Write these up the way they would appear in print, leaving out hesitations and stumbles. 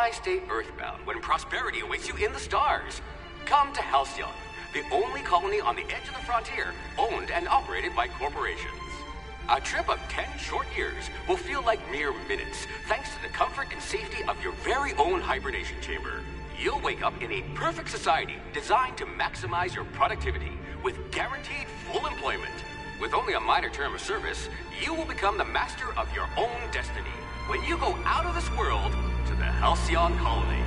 Why stay earthbound when prosperity awaits you in the stars? Come to Halcyon, the only colony on the edge of the frontier, owned and operated by corporations. A trip of 10 short years will feel like mere minutes, thanks to the comfort and safety of your very own hibernation chamber. You'll wake up in a perfect society designed to maximize your productivity with guaranteed full employment. With only a minor term of service, you will become the master of your own destiny when you go out of this world to the Halcyon colony.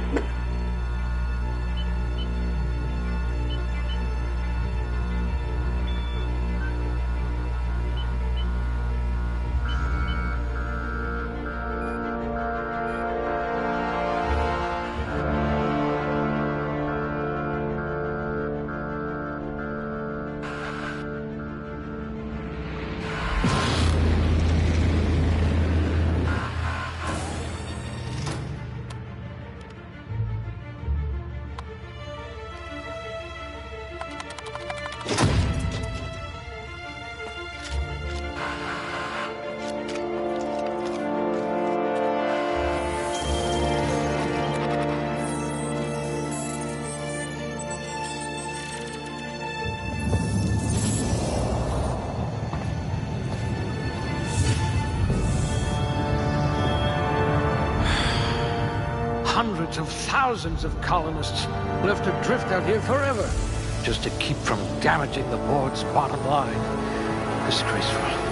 Hundreds of thousands of colonists left adrift out here forever, just to keep from damaging the board's bottom line. Disgraceful.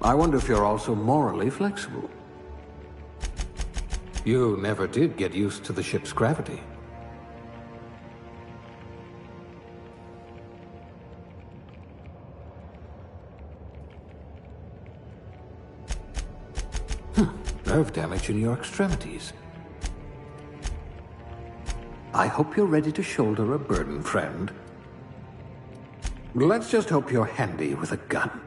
I wonder if you're also morally flexible. You never did get used to the ship's gravity. Nerve damage in your extremities. I hope you're ready to shoulder a burden, friend. Let's just hope you're handy with a gun.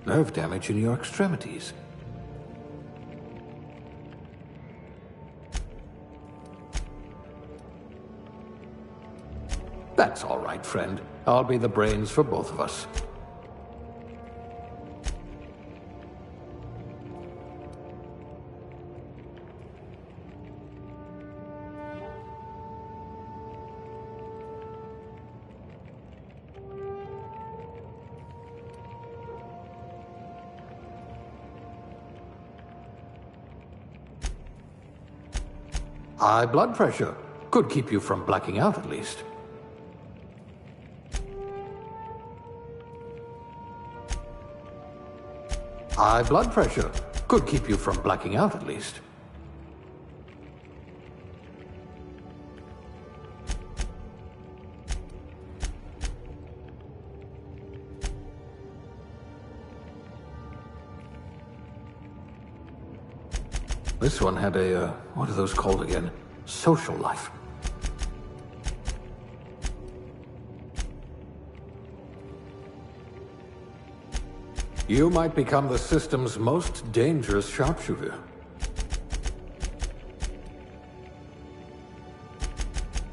Nerve damage in your extremities. That's all right, friend. I'll be the brains for both of us. High blood pressure. Could keep you from blacking out, at least. High blood pressure. Could keep you from blacking out, at least. This one had a, what are those called again? Social life. You might become the system's most dangerous sharpshooter.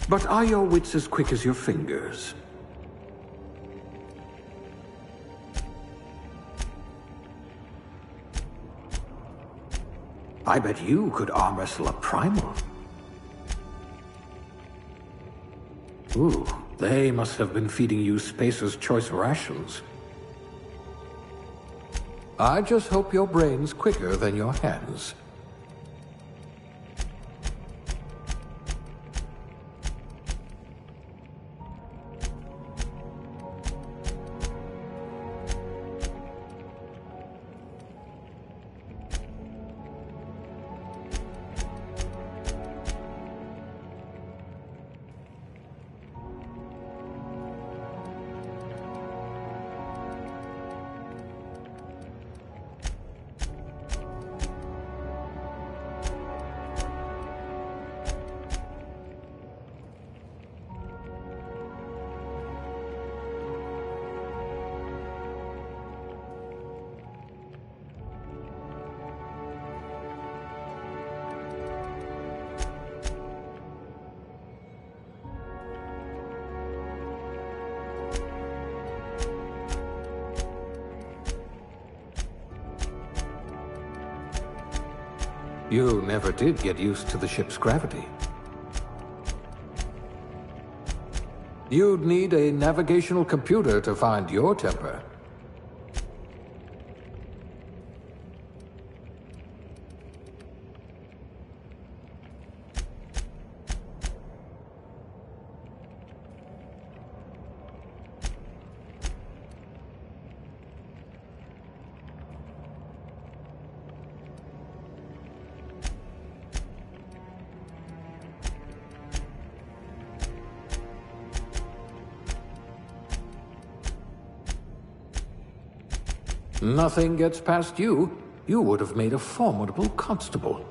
But are your wits as quick as your fingers? I bet you could arm wrestle a primal. Ooh, they must have been feeding you Spacer's Choice rations. I just hope your brain's quicker than your hands. You never did get used to the ship's gravity. You'd need a navigational computer to find your temper. Nothing gets past you. You would have made a formidable constable.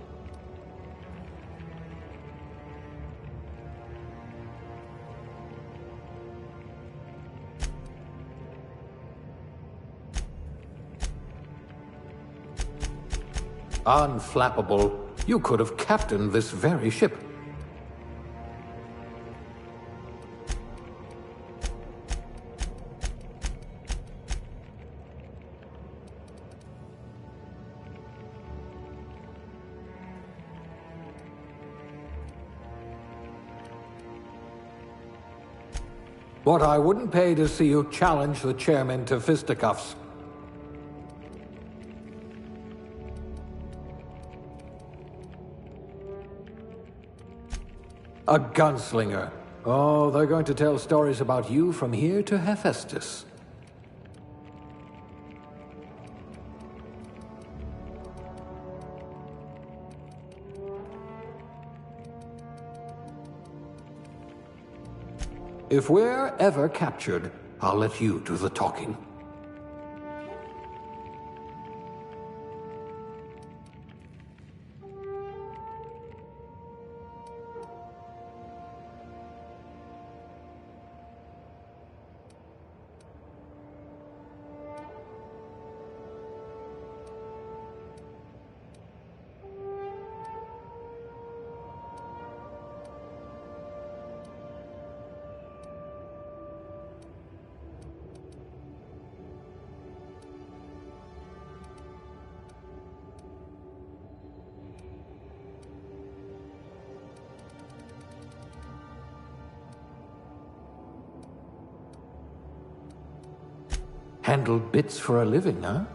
Unflappable. You could have captained this very ship. What I wouldn't pay to see you challenge the chairman to fisticuffs. A gunslinger. Oh, they're going to tell stories about you from here to Hephaestus. If we're ever captured, I'll let you do the talking. Handle bits for a living, huh?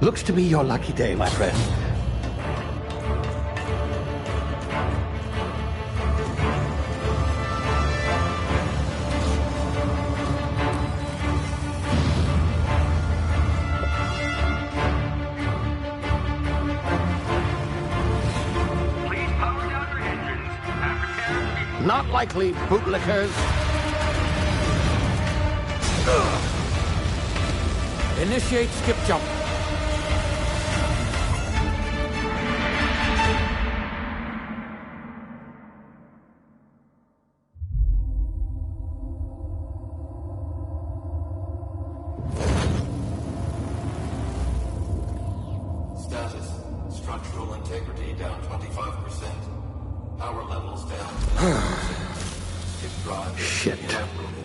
Looks to be your lucky day, my friend. Please power down your engines and prepare to be... Not likely, bootlickers. Initiate skip jump. Status. Structural integrity down 25%. Power levels down to 90%. Hip drive Shit. evaporated.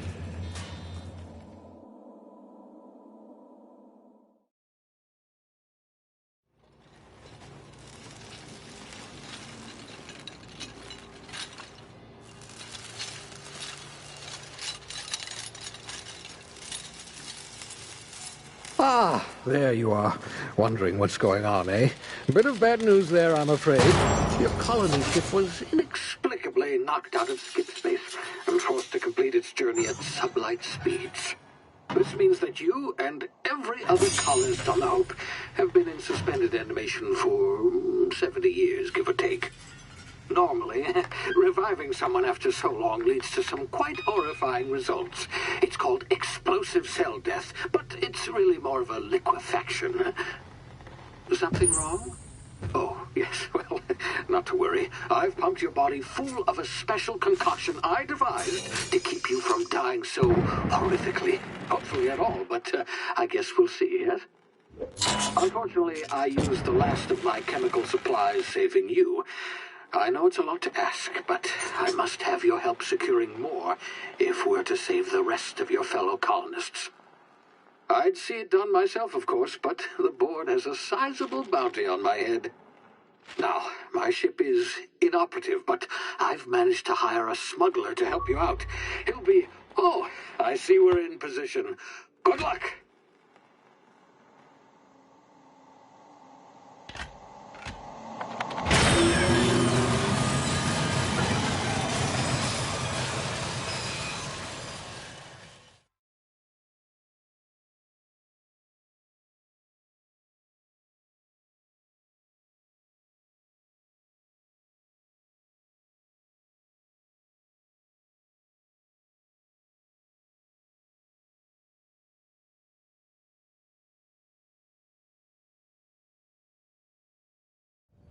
Ah, there you are. Wondering what's going on, eh? A bit of bad news there, I'm afraid. Your colony ship was inexplicably knocked out of skip space and forced to complete its journey at sublight speeds. This means that you and every other colonist on the Hope have been in suspended animation for 70 years, give or take. Normally, reviving someone after so long leads to some quite horrifying results. It's called explosive cell death, but it's really more of a liquefaction. Something wrong? Oh, yes, well, not to worry. I've pumped your body full of a special concoction I devised to keep you from dying so horrifically. Hopefully at all, but I guess we'll see, yes? Unfortunately, I used the last of my chemical supplies saving you. I know it's a lot to ask, but I must have your help securing more if we're to save the rest of your fellow colonists. I'd see it done myself, of course, but the board has a sizable bounty on my head. Now, my ship is inoperative, but I've managed to hire a smuggler to help you out. He'll be... Oh, I see we're in position. Good luck!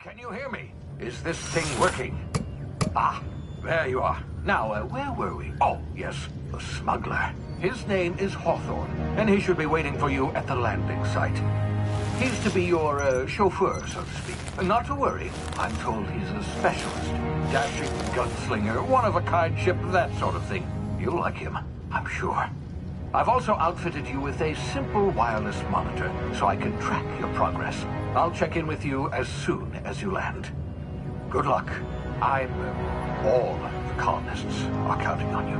Can you hear me? Is this thing working? Ah, there you are. Now, where were we? Oh, yes, the smuggler. His name is Hawthorne, and he should be waiting for you at the landing site. He's to be your chauffeur, so to speak. Not to worry. I'm told he's a specialist. Dashing gunslinger, one-of-a-kind ship, that sort of thing. You'll like him, I'm sure. I've also outfitted you with a simple wireless monitor, so I can track your progress. I'll check in with you as soon as you land. Good luck. All the colonists are counting on you.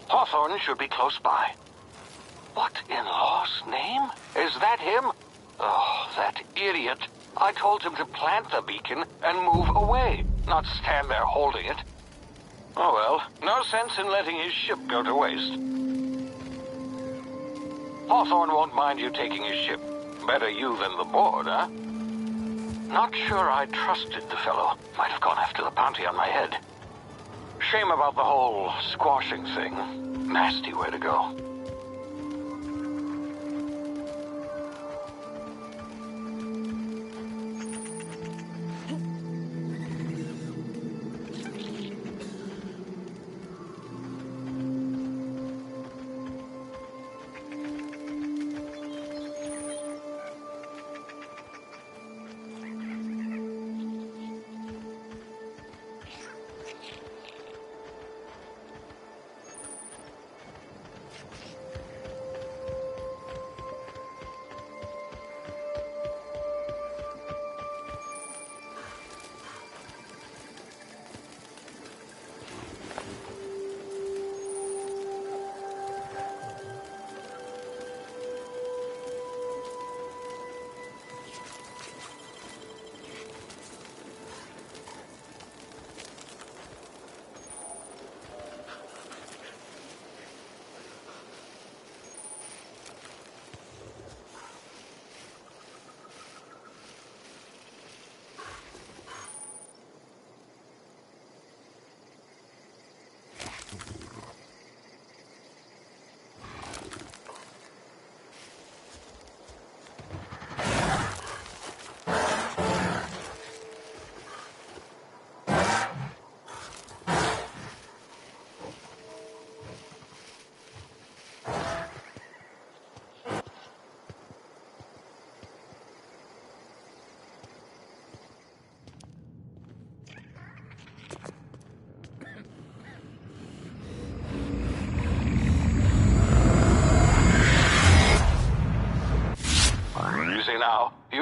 Hawthorne should be close by. What in law's name? Is that him? Oh, that idiot. I told him to plant the beacon and move away, not stand there holding it. Oh well, no sense in letting his ship go to waste. Hawthorne won't mind you taking his ship. Better you than the board, huh? Not sure I trusted the fellow. Might have gone after the bounty on my head. Shame about the whole squashing thing. Nasty way to go.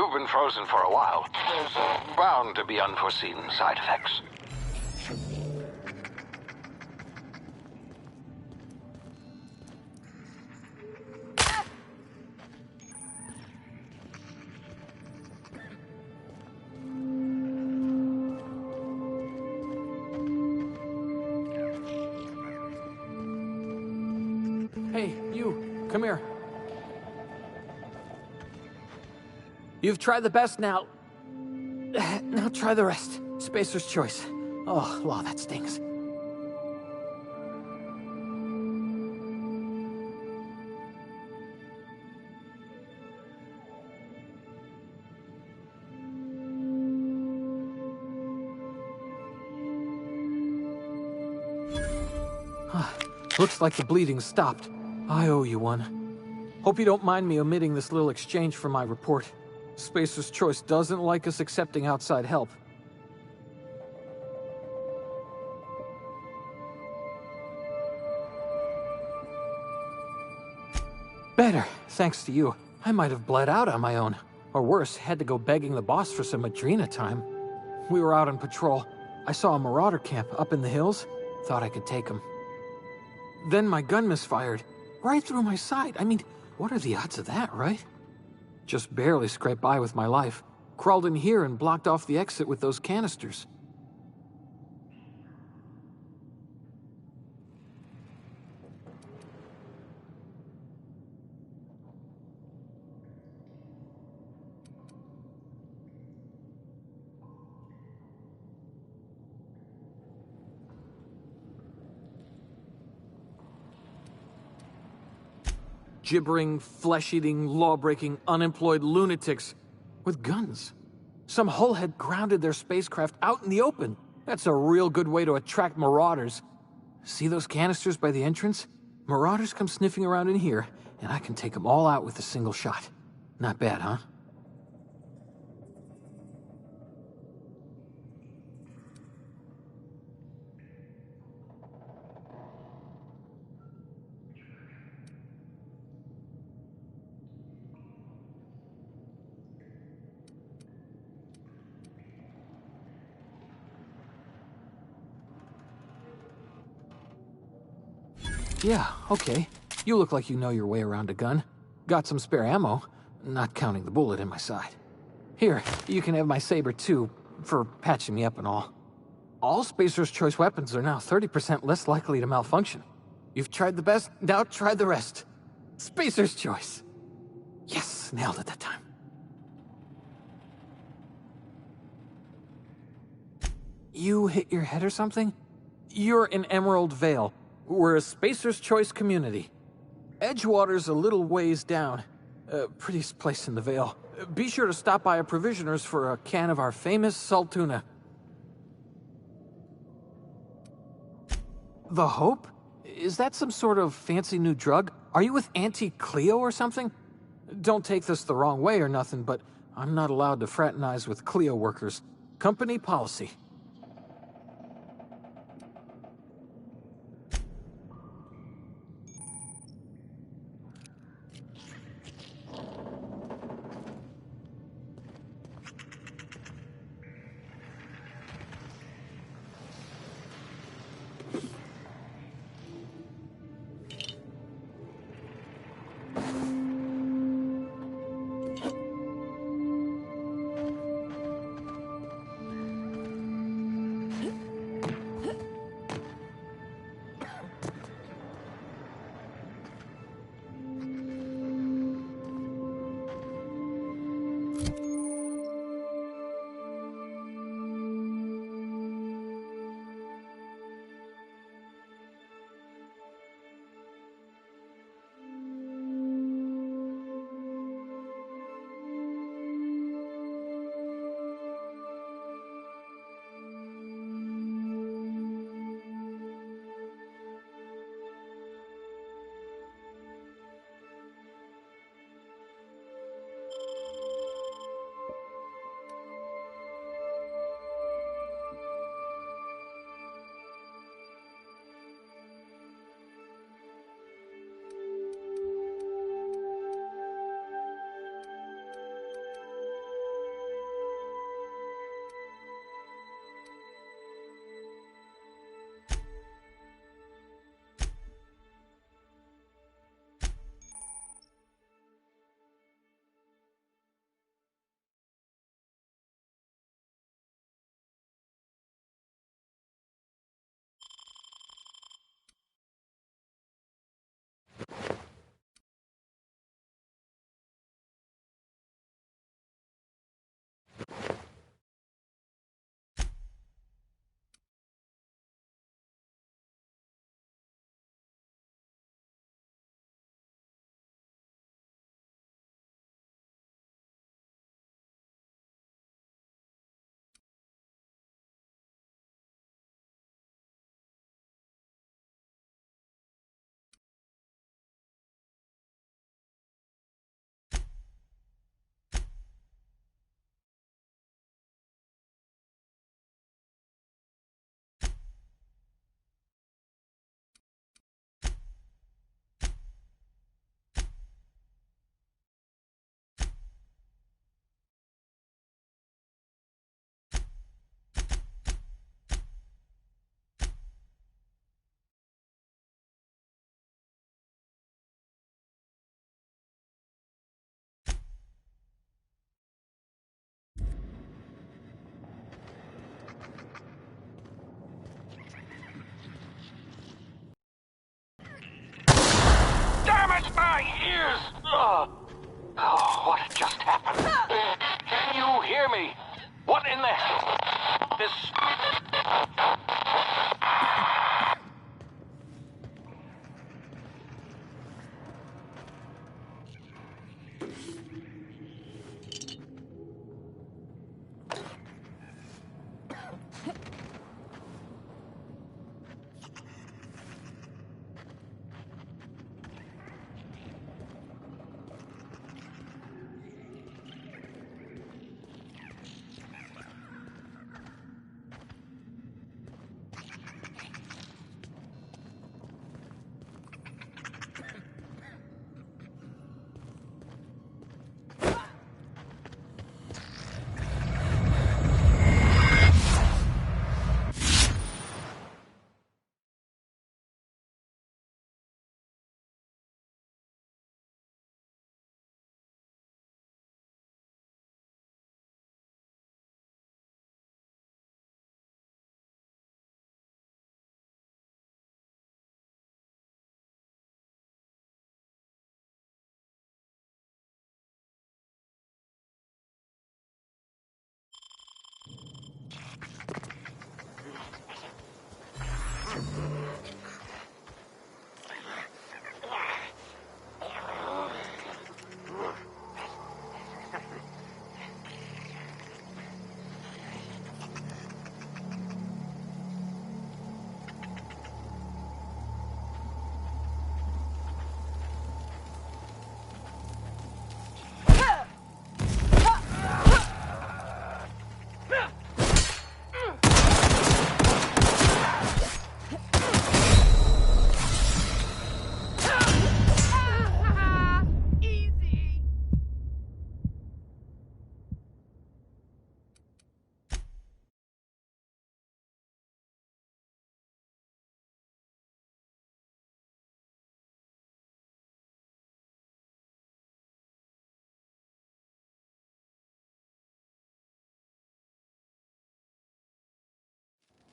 You've been frozen for a while. There's bound to be unforeseen side effects. Hey, you, come here. You've tried the best now. Now try the rest. Spacer's choice. Oh, law, that stings. Looks like the bleeding stopped. I owe you one. Hope you don't mind me omitting this little exchange from my report. Spacer's Choice doesn't like us accepting outside help. Better, thanks to you. I might have bled out on my own. Or worse, had to go begging the boss for some Adrena time. We were out on patrol. I saw a marauder camp up in the hills. Thought I could take him. Then my gun misfired. Right through my side. I mean, what are the odds of that, right? Just barely scraped by with my life. Crawled in here and blocked off the exit with those canisters. Gibbering, flesh-eating, law-breaking, unemployed lunatics with guns. Some hullhead grounded their spacecraft out in the open. That's a real good way to attract marauders. See those canisters by the entrance? Marauders come sniffing around in here, and I can take them all out with a single shot. Not bad, huh? Yeah, okay. You look like you know your way around a gun. Got some spare ammo, not counting the bullet in my side. Here, you can have my saber too, for patching me up and all. All Spacer's Choice weapons are now 30% less likely to malfunction. You've tried the best, now try the rest. Spacer's Choice. Yes, nailed it that time. You hit your head or something? You're in Emerald Vale. We're a Spacer's Choice community. Edgewater's a little ways down. Prettiest place in the Vale. Be sure to stop by a provisioner's for a can of our famous salt tuna. The Hope? Is that some sort of fancy new drug? Are you with Auntie Cleo or something? Don't take this the wrong way or nothing, but I'm not allowed to fraternize with Cleo workers. Company policy. Oh, what just happened? Can you hear me? What in the hell? This...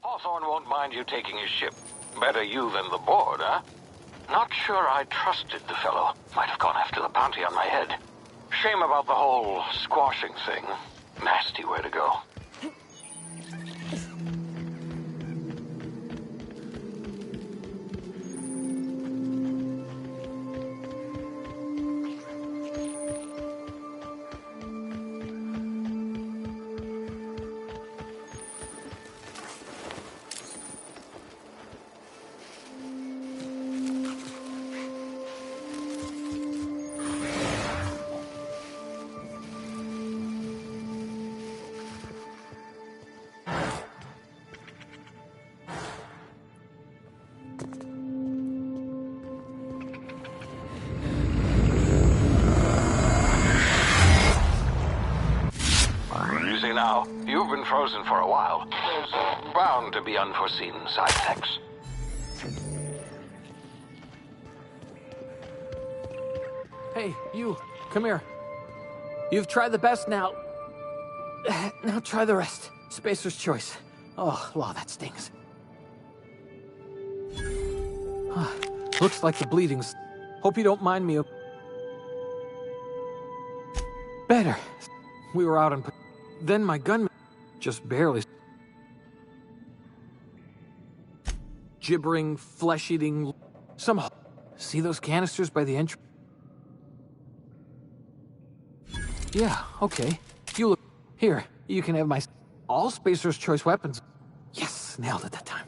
Hawthorne won't mind you taking his ship. Better you than the board, huh? Not sure I trusted the fellow. Might have gone after the bounty on my head. Shame about the whole squashing thing. Nasty way to go. Now, you've been frozen for a while. There's bound to be unforeseen side effects. Hey, you, come here. You've tried the best now. Now try the rest. Spacer's choice. Oh, law, that stings. Looks like the bleeding's... Hope you don't mind me. Better. We were out on... Then my gunman just barely... Gibbering, flesh-eating... Some... See those canisters by the entrance? Yeah, okay. You look... Here, you can have my... All Spacer's choice weapons. Yes, nailed it that time.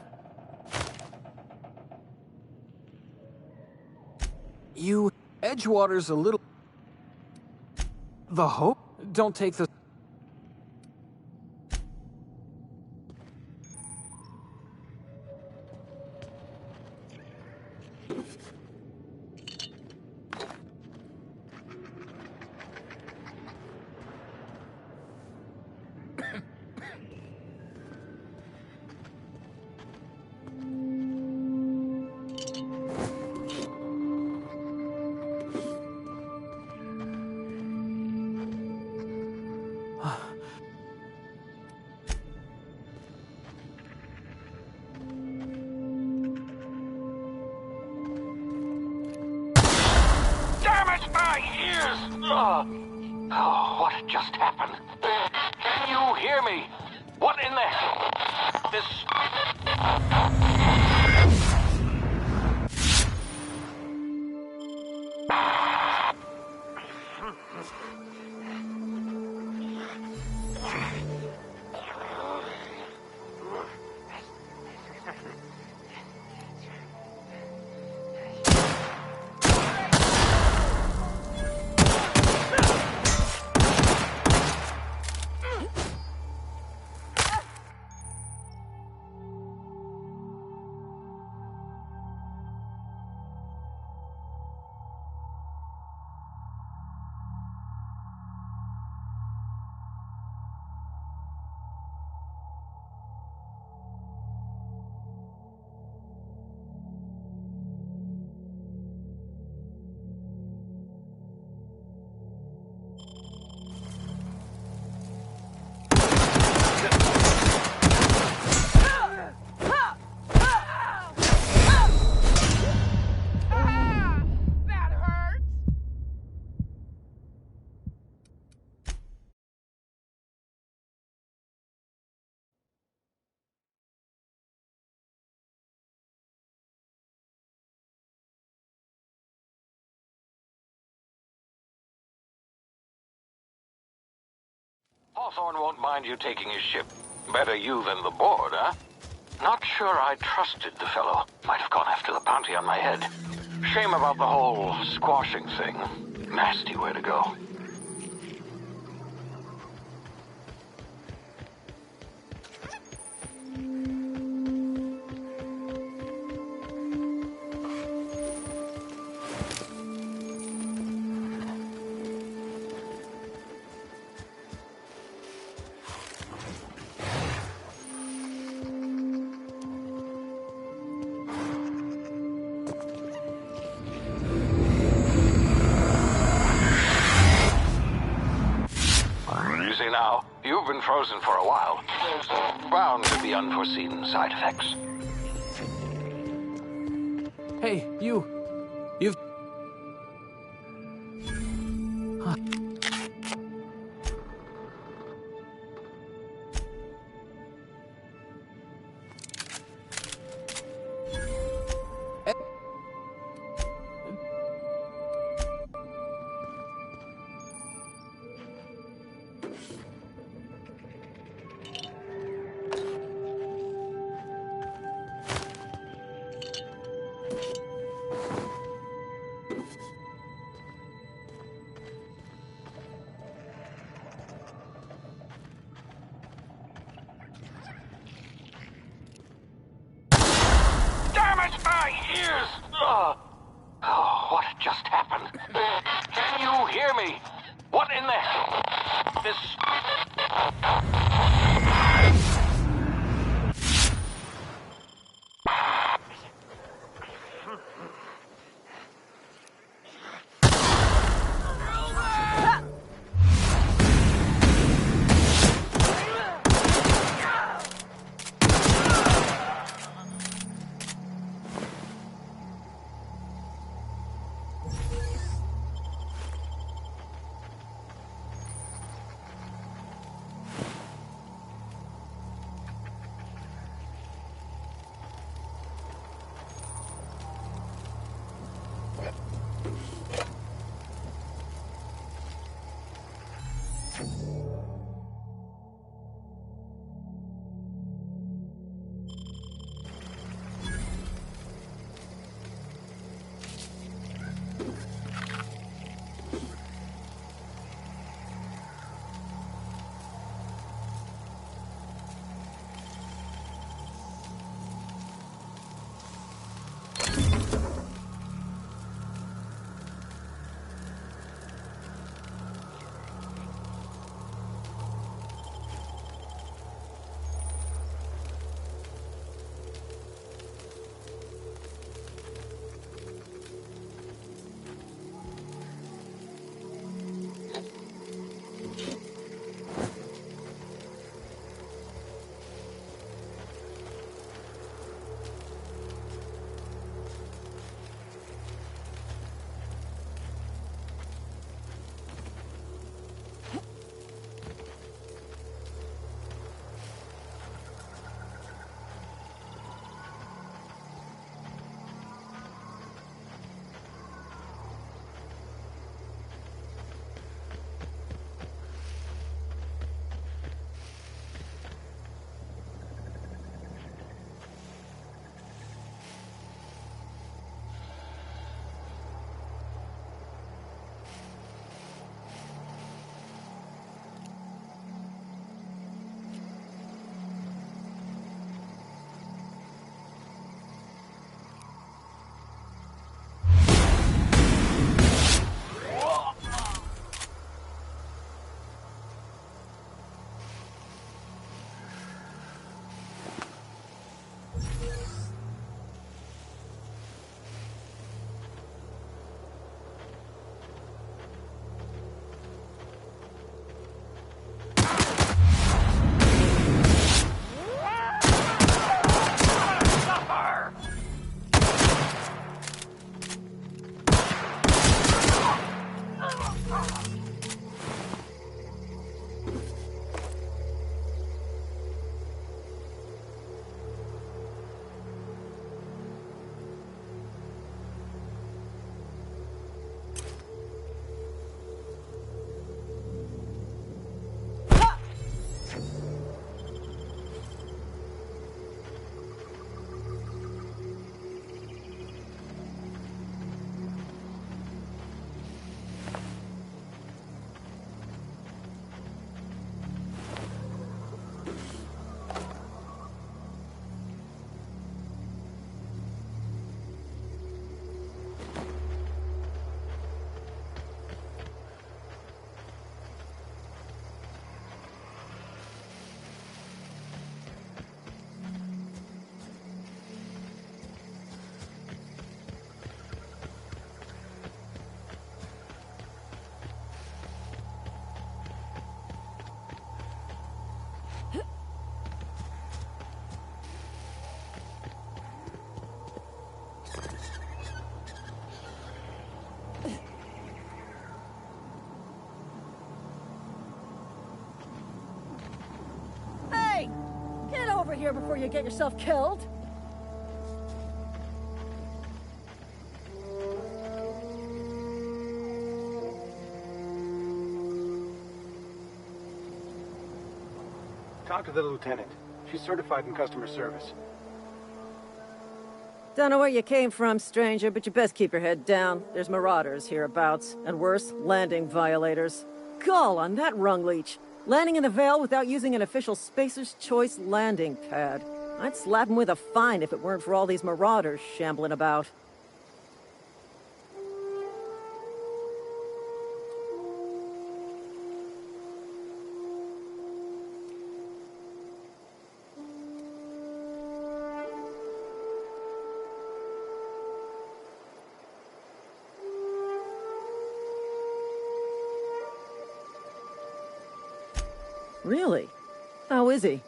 You... Edgewater's a little... The hope? Don't take the... Oh, what just happened? Can you hear me? What in the hell? Hawthorne won't mind you taking his ship. Better you than the board, huh? Not sure I trusted the fellow. Might have gone after the bounty on my head. Shame about the whole squashing thing. Nasty way to go. Now, you've been frozen for a while. There's bound to be unforeseen side effects. Hey, you've... Huh. Oh, what just happened? Can you hear me? What in the hell? over here before you get yourself killed. Talk to the lieutenant. She's certified in customer service. Don't know where you came from, stranger, but you best keep your head down. There's marauders hereabouts, and worse, landing violators. Gall on that rung leech. Landing in the Vale without using an official Spacer's Choice landing pad. I'd slap him with a fine if it weren't for all these marauders shambling about. Really? How is he?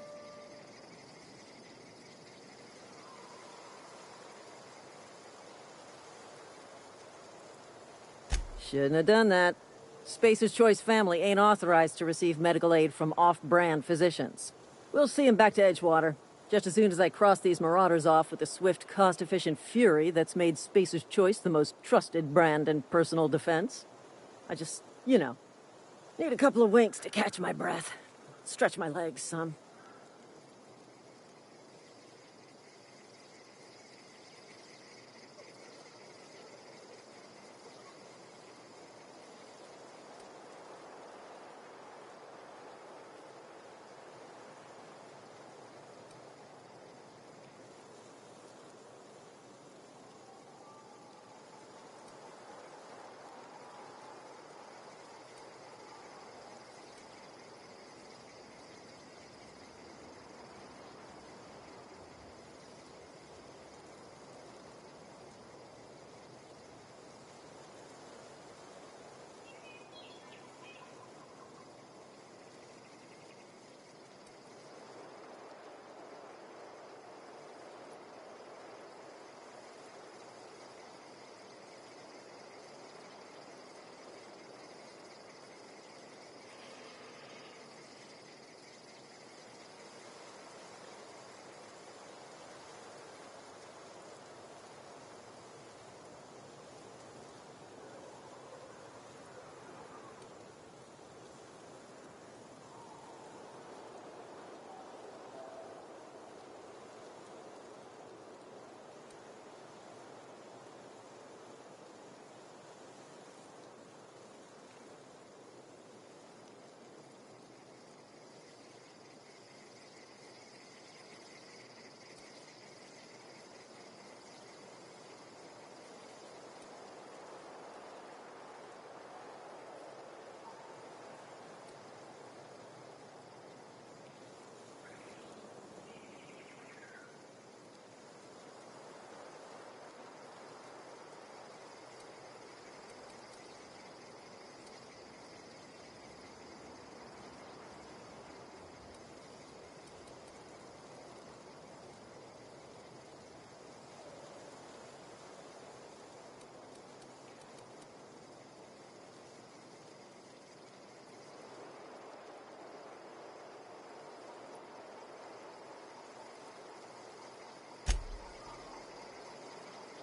Shouldn't have done that. Spacer's Choice family ain't authorized to receive medical aid from off-brand physicians. We'll see him back to Edgewater, just as soon as I cross these marauders off with the swift, cost-efficient fury that's made Spacer's Choice the most trusted brand in personal defense. I just, need a couple of winks to catch my breath. Stretch my legs some.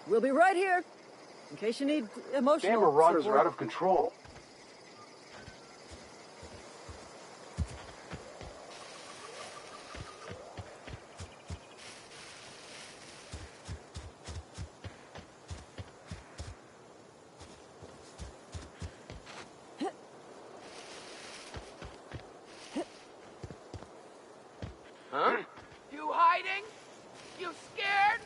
We'll be right here, in case you need emotional Damn marauders support. are out of control. Huh? You hiding? You scared?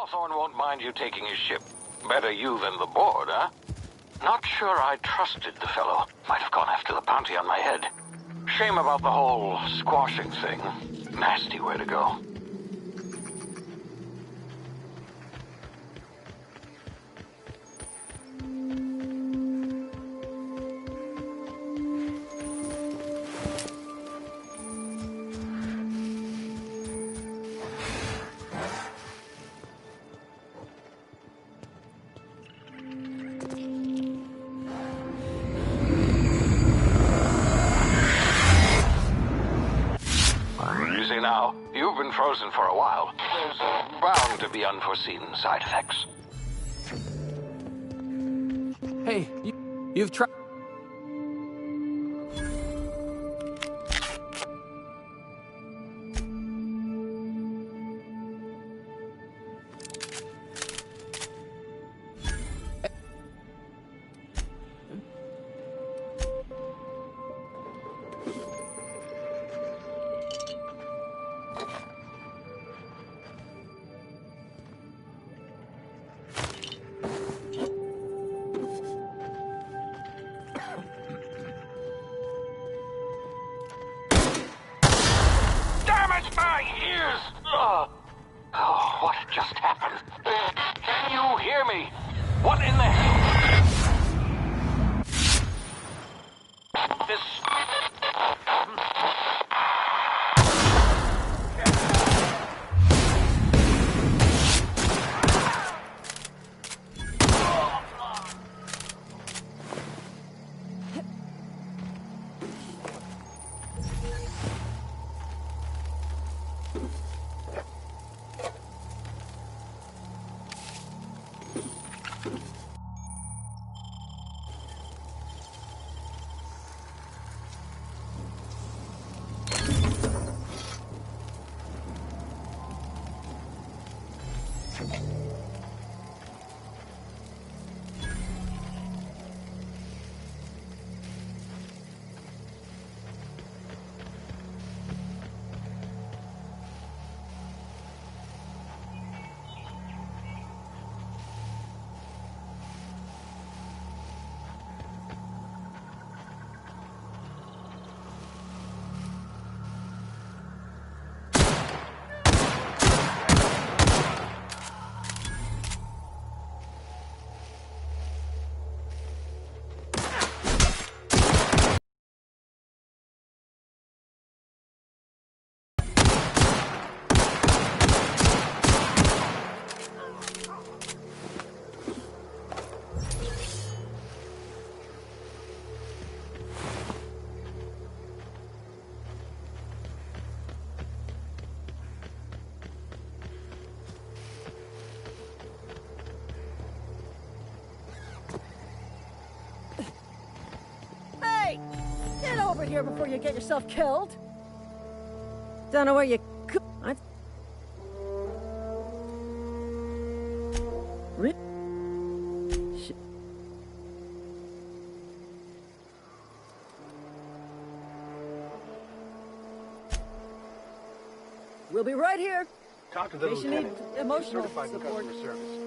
Hawthorne won't mind you taking his ship. Better you than the board, huh? Not sure I trusted the fellow. Might have gone after the bounty on my head. Shame about the whole squashing thing. Nasty way to go. Now, you've been frozen for a while. There's bound to be unforeseen side effects. Hey, you've tried... My ears! Oh, what just happened? Can you hear me? What in the hell? This... Get over here before you get yourself killed. Don't know where you... We'll be right here. Talk to the In case you lieutenant. need emotional Certified in support. customer service.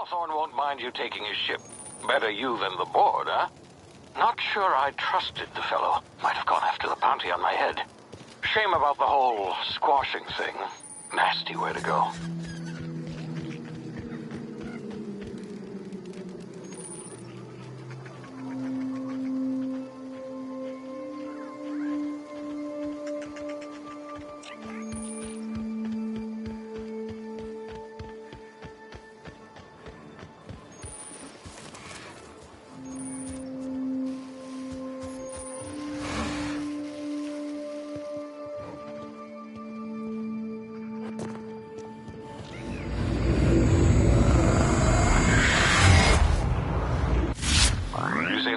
Hawthorne won't mind you taking his ship. Better you than the board, huh? Not sure I trusted the fellow. Might have gone after the bounty on my head. Shame about the whole squashing thing. Nasty way to go.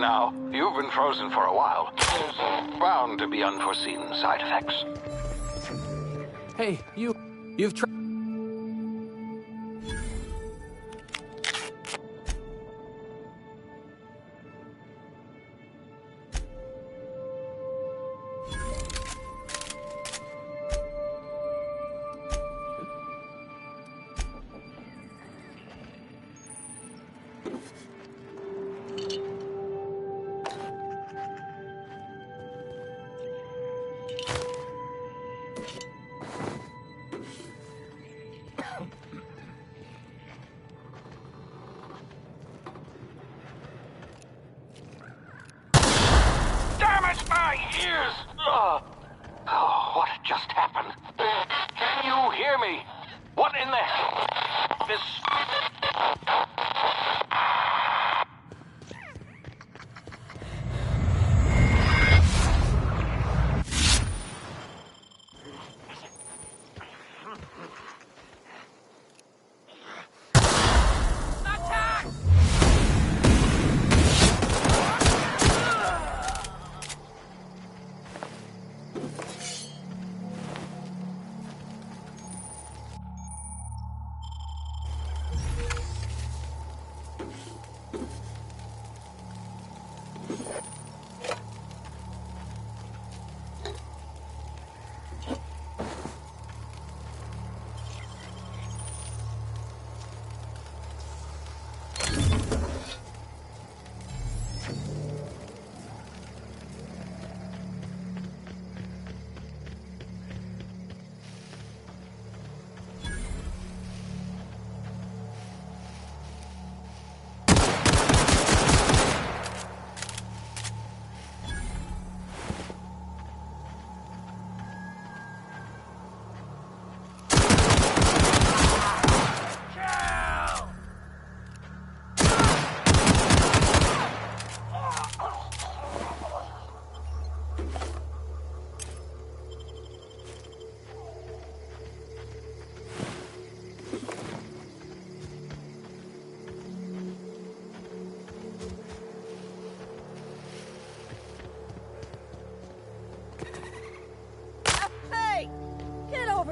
Now, you've been frozen for a while. There's bound to be unforeseen side effects. Hey, you've tried. Oh, what just happened? Can you hear me? What in the hell? This...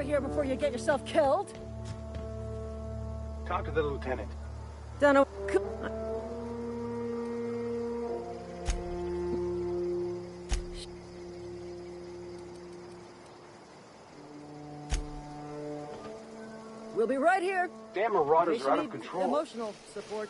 Here before you get yourself killed. Talk to the lieutenant. Dunno. We'll be right here. Damn marauders are out of control. Emotional support.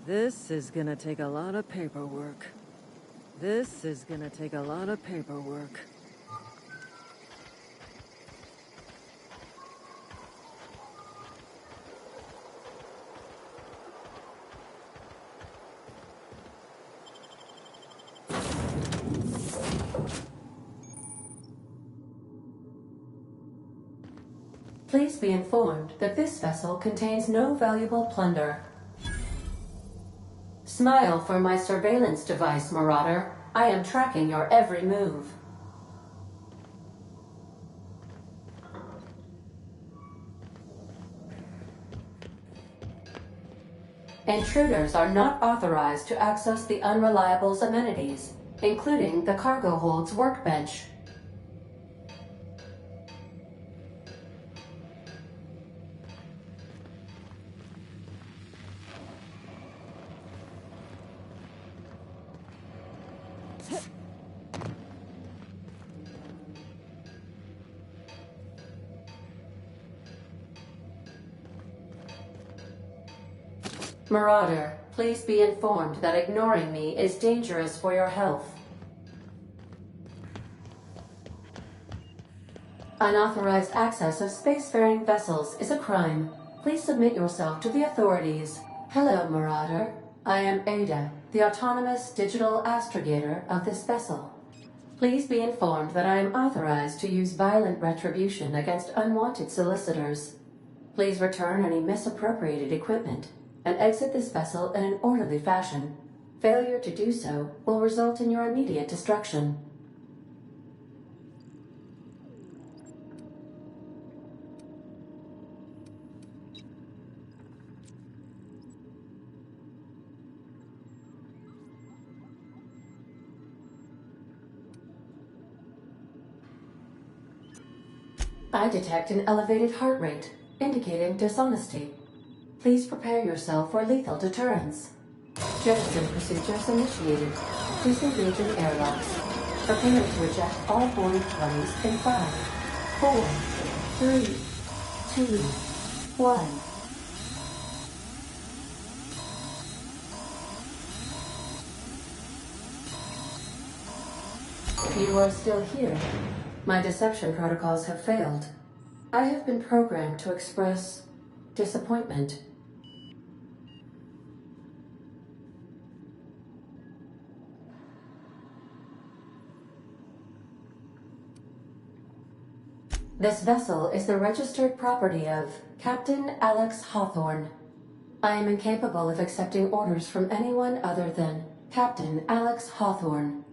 This is gonna take a lot of paperwork. This is gonna take a lot of paperwork. Please be informed that this vessel contains no valuable plunder. Smile for my surveillance device, Marauder. I am tracking your every move. Intruders are not authorized to access the Unreliable's amenities, including the cargo hold's workbench. Marauder, please be informed that ignoring me is dangerous for your health. Unauthorized access of spacefaring vessels is a crime. Please submit yourself to the authorities. Hello, Marauder. I am Ada, the autonomous digital astrogator of this vessel. Please be informed that I am authorized to use violent retribution against unwanted solicitors. Please return any misappropriated equipment and exit this vessel in an orderly fashion. Failure to do so will result in your immediate destruction. I detect an elevated heart rate, indicating dishonesty. Please prepare yourself for lethal deterrence. Jettison procedures initiated. Disengaging airlocks. Prepare to eject all boarding parties in 5, 4, 3, 2, 1. You are still here. My deception protocols have failed. I have been programmed to express disappointment. This vessel is the registered property of Captain Alex Hawthorne. I am incapable of accepting orders from anyone other than Captain Alex Hawthorne.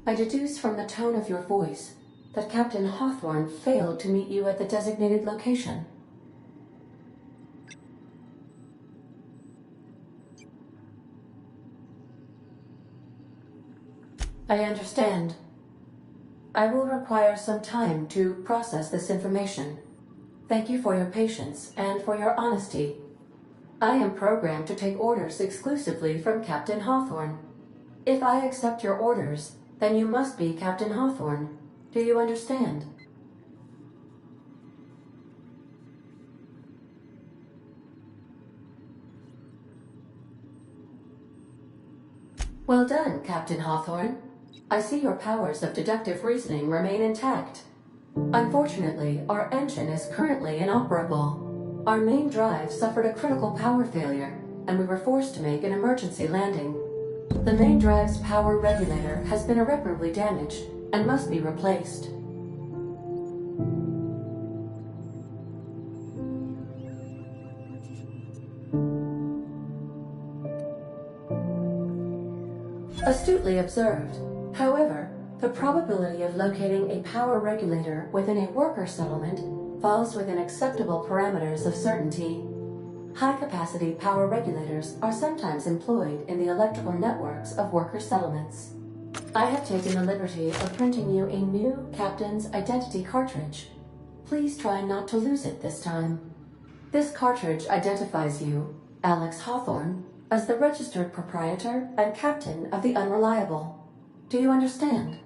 I deduce from the tone of your voice that Captain Hawthorne failed to meet you at the designated location. I understand. I will require some time to process this information. Thank you for your patience and for your honesty. I am programmed to take orders exclusively from Captain Hawthorne. If I accept your orders, then you must be Captain Hawthorne. Do you understand? Well done, Captain Hawthorne. I see your powers of deductive reasoning remain intact. Unfortunately, our engine is currently inoperable. Our main drive suffered a critical power failure, and we were forced to make an emergency landing. The main drive's power regulator has been irreparably damaged and must be replaced. Astutely observed. However, the probability of locating a power regulator within a worker settlement falls within acceptable parameters of certainty. High-capacity power regulators are sometimes employed in the electrical networks of worker settlements. I have taken the liberty of printing you a new Captain's Identity cartridge. Please try not to lose it this time. This cartridge identifies you Alex Hawthorne, as the registered proprietor and captain of the Unreliable. Do you understand?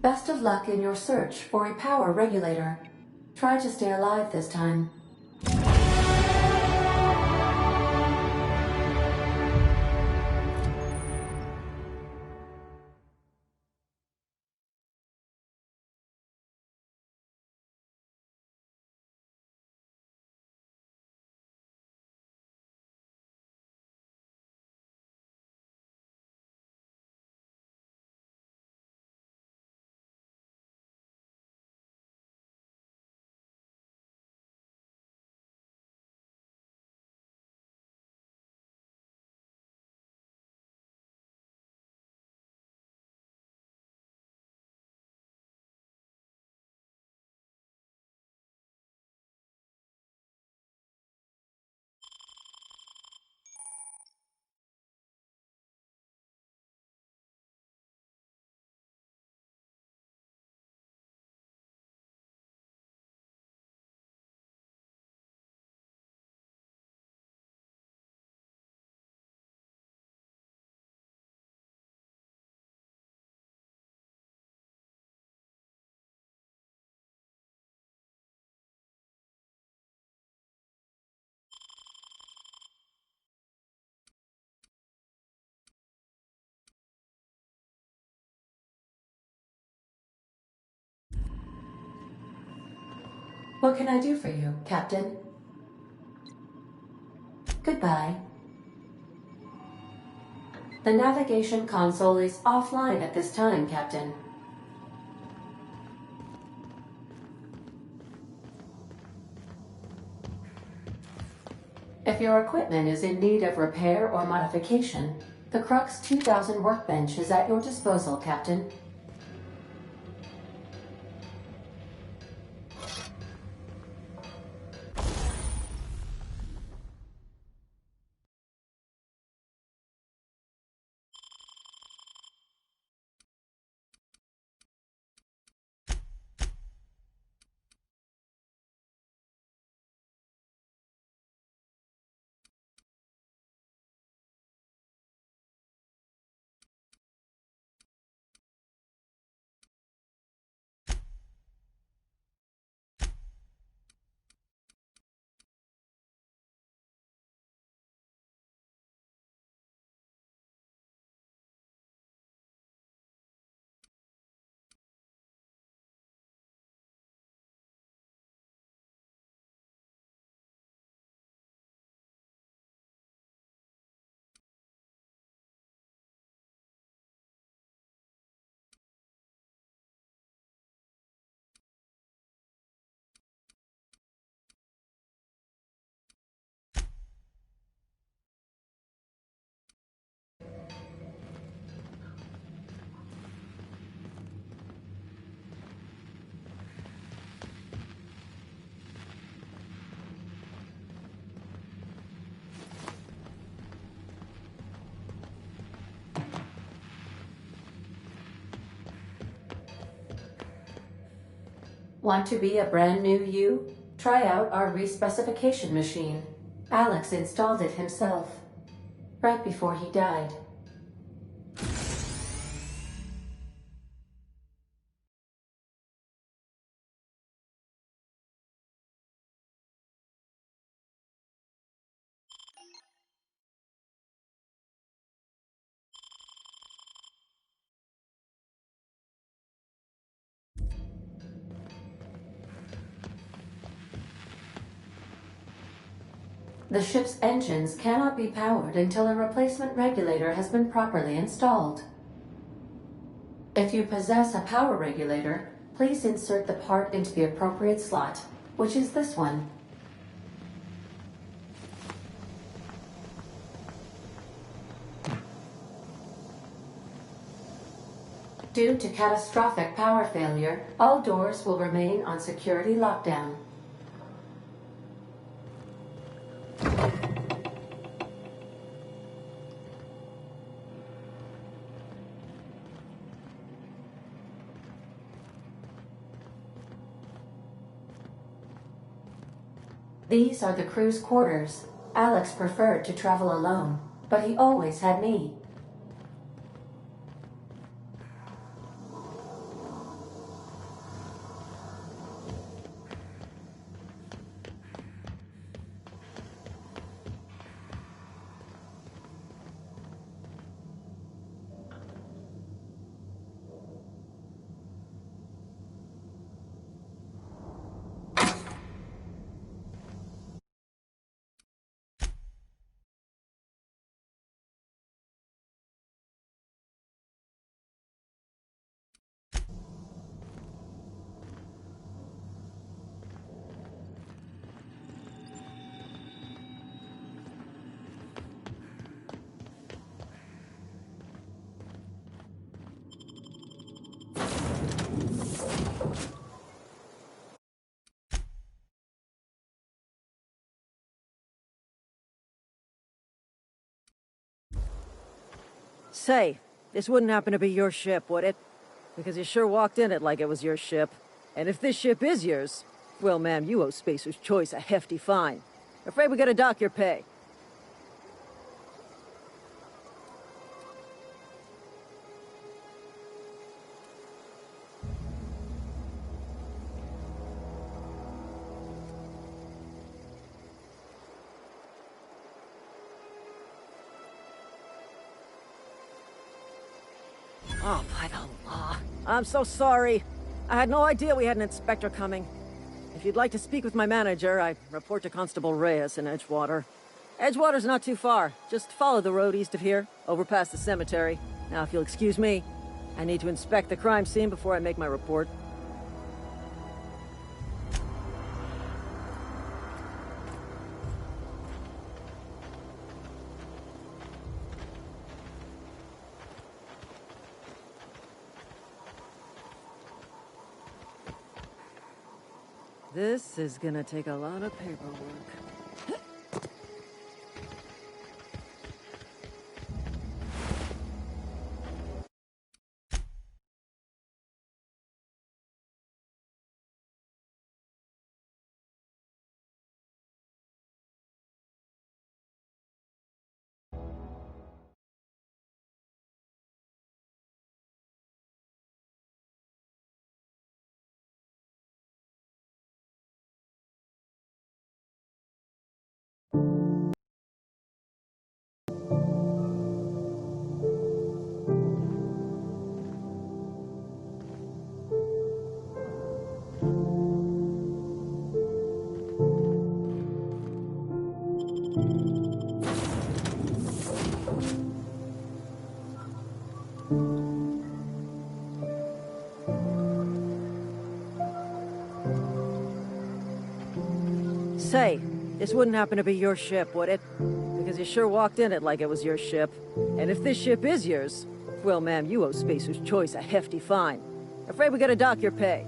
Best of luck in your search for a power regulator. Try to stay alive this time. What can I do for you, Captain? Goodbye. The navigation console is offline at this time, Captain. If your equipment is in need of repair or modification, the Crux 2000 workbench is at your disposal, Captain. Want to be a brand new you? Try out our respecification machine. Alex installed it himself, right before he died. The ship's engines cannot be powered until a replacement regulator has been properly installed. If you possess a power regulator, please insert the part into the appropriate slot, which is this one. Due to catastrophic power failure, all doors will remain on security lockdown. These are the crew's quarters. Alex preferred to travel alone, but he always had me. Say, this wouldn't happen to be your ship, would it? Because you sure walked in it like it was your ship. And if this ship is yours, well, ma'am, you owe Spacer's Choice a hefty fine. Afraid we gotta dock your pay. Oh, by the law. I'm so sorry. I had no idea we had an inspector coming. If you'd like to speak with my manager, I report to Constable Reyes in Edgewater. Edgewater's not too far. Just follow the road east of here, over past the cemetery. Now, if you'll excuse me, I need to inspect the crime scene before I make my report. This is gonna take a lot of paperwork. Say, this wouldn't happen to be your ship, would it? Because you sure walked in it like it was your ship. And if this ship is yours, well, ma'am, you owe Spacer's Choice a hefty fine. Afraid we gotta dock your pay.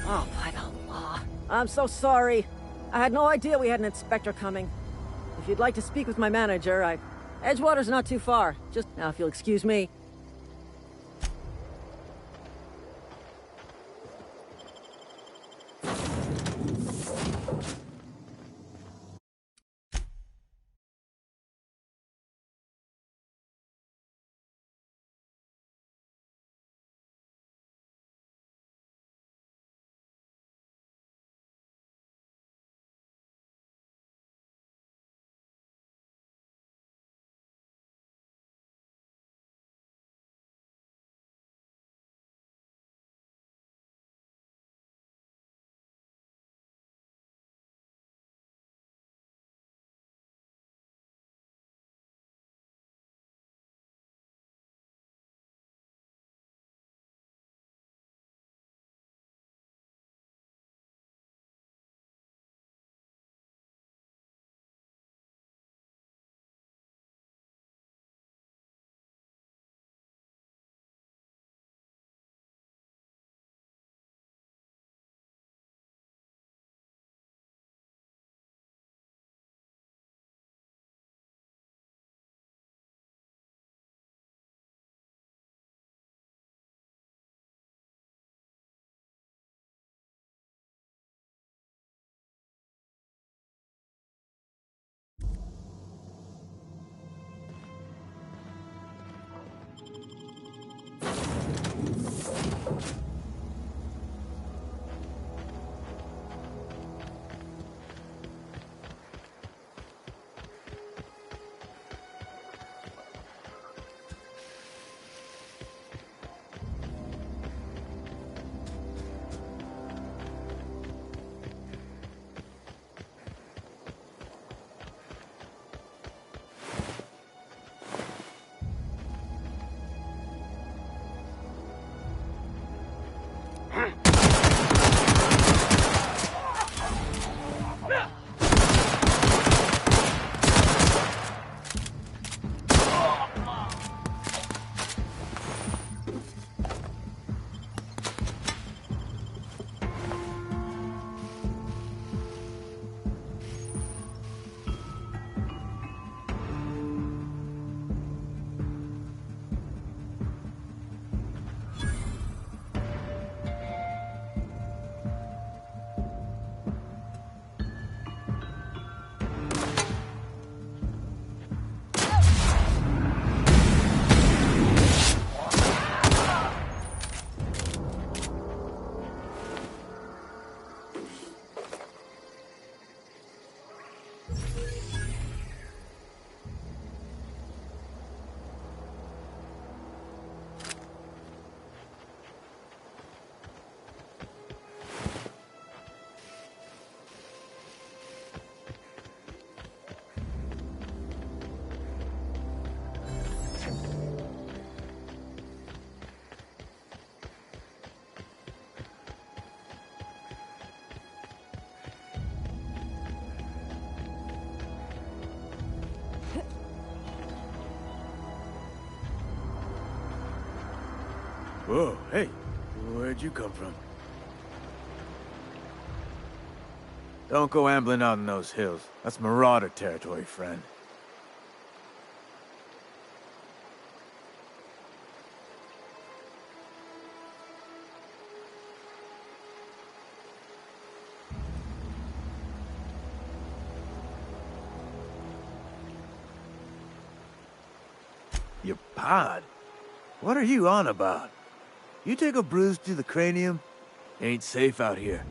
Oh, by the law. I'm so sorry. I had no idea we had an inspector coming. If you'd like to speak with my manager, Edgewater's not too far. Just now, if you'll excuse me. Whoa, hey, where'd you come from? Don't go ambling out in those hills. That's Marauder territory, friend. Your pod? What are you on about? You take a bruise to the cranium? Ain't safe out here.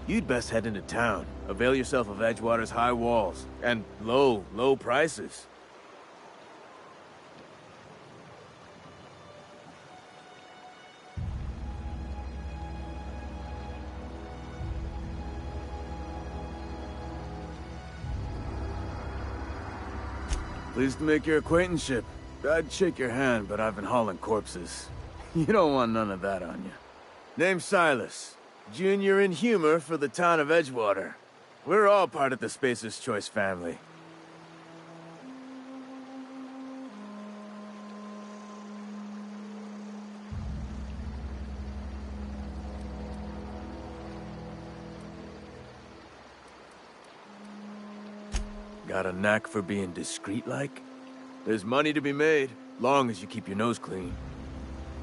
You'd best head into town. Avail yourself of Edgewater's high walls. And low prices. Pleased to make your acquaintanceship. I'd shake your hand, but I've been hauling corpses. You don't want none of that on you. Name's Silas. Junior in humor for the town of Edgewater. We're all part of the Spacer's Choice family. Got a knack for being discreet-like? There's money to be made, long as you keep your nose clean.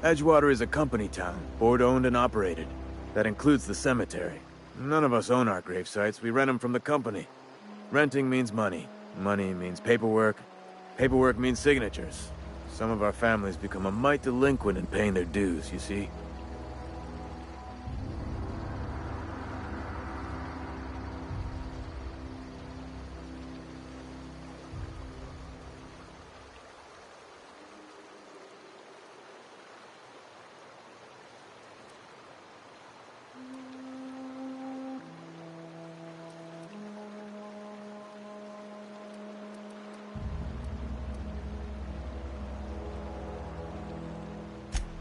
Edgewater is a company town, board-owned and operated. That includes the cemetery. None of us own our grave sites, we rent them from the company. Renting means money. Money means paperwork. Paperwork means signatures. Some of our families become a mite delinquent in paying their dues, you see?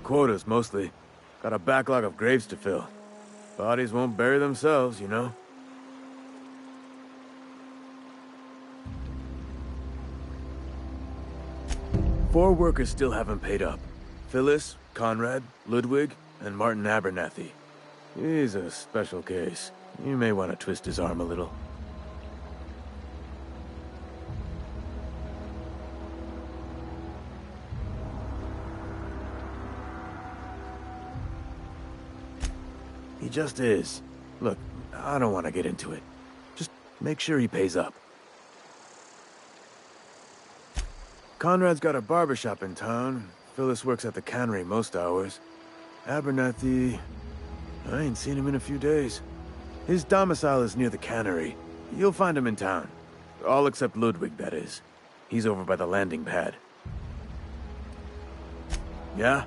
Quotas, mostly. Got a backlog of graves to fill. Bodies won't bury themselves, you know? Four workers still haven't paid up. Phyllis, Conrad, Ludwig, and Martin Abernathy. He's a special case. You may want to twist his arm a little. He just is. Look, I don't want to get into it. Just make sure he pays up. Conrad's got a barbershop in town. Phyllis works at the cannery most hours. Abernathy... I ain't seen him in a few days. His domicile is near the cannery. You'll find him in town. All except Ludwig, that is. He's over by the landing pad. Yeah?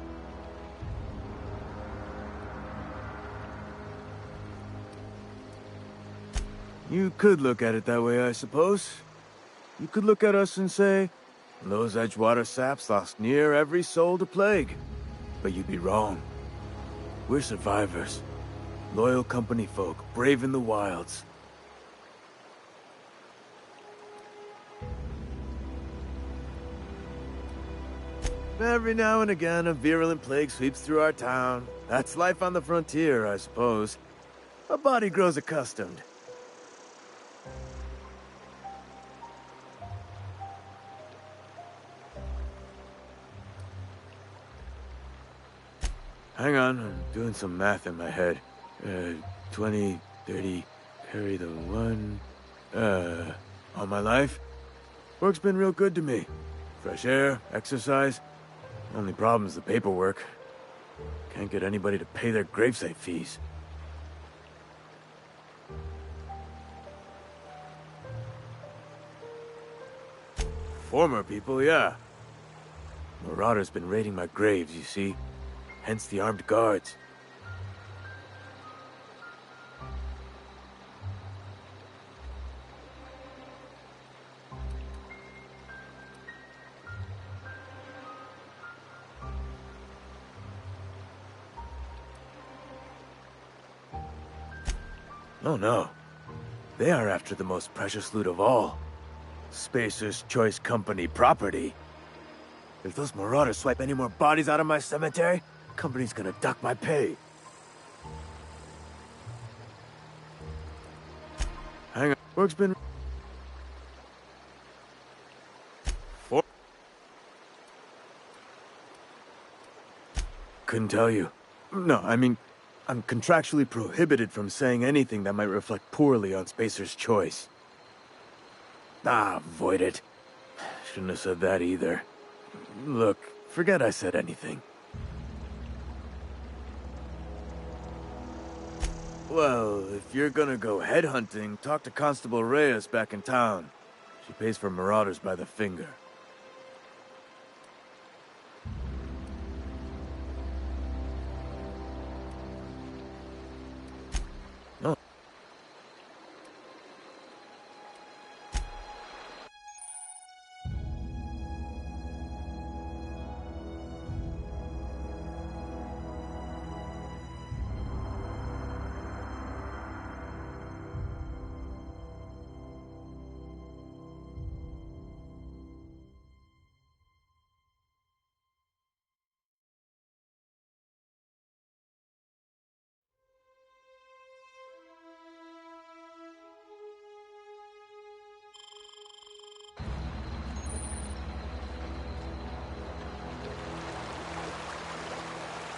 You could look at it that way, I suppose. You could look at us and say, those Edgewater saps lost near every soul to plague. But you'd be wrong. We're survivors. Loyal company folk, brave in the wilds. Every now and again, a virulent plague sweeps through our town. That's life on the frontier, I suppose. A body grows accustomed. Hang on, I'm doing some math in my head. 20, 30, carry the 1... all my life? Work's been real good to me. Fresh air, exercise. Only problem's the paperwork. Can't get anybody to pay their gravesite fees. Former people, yeah. Marauder's been raiding my graves, you see. Hence the armed guards. Oh no. They are after the most precious loot of all. Spacer's Choice Company property. If those marauders swipe any more bodies out of my cemetery, Company's gonna duck my pay. Hang on. Work's been... Couldn't tell you. No, I mean, I'm contractually prohibited from saying anything that might reflect poorly on Spacer's Choice. Ah, avoid it. Shouldn't have said that either. Look, forget I said anything. Well, if you're gonna go headhunting, talk to Constable Reyes back in town. She pays for marauders by the finger. No.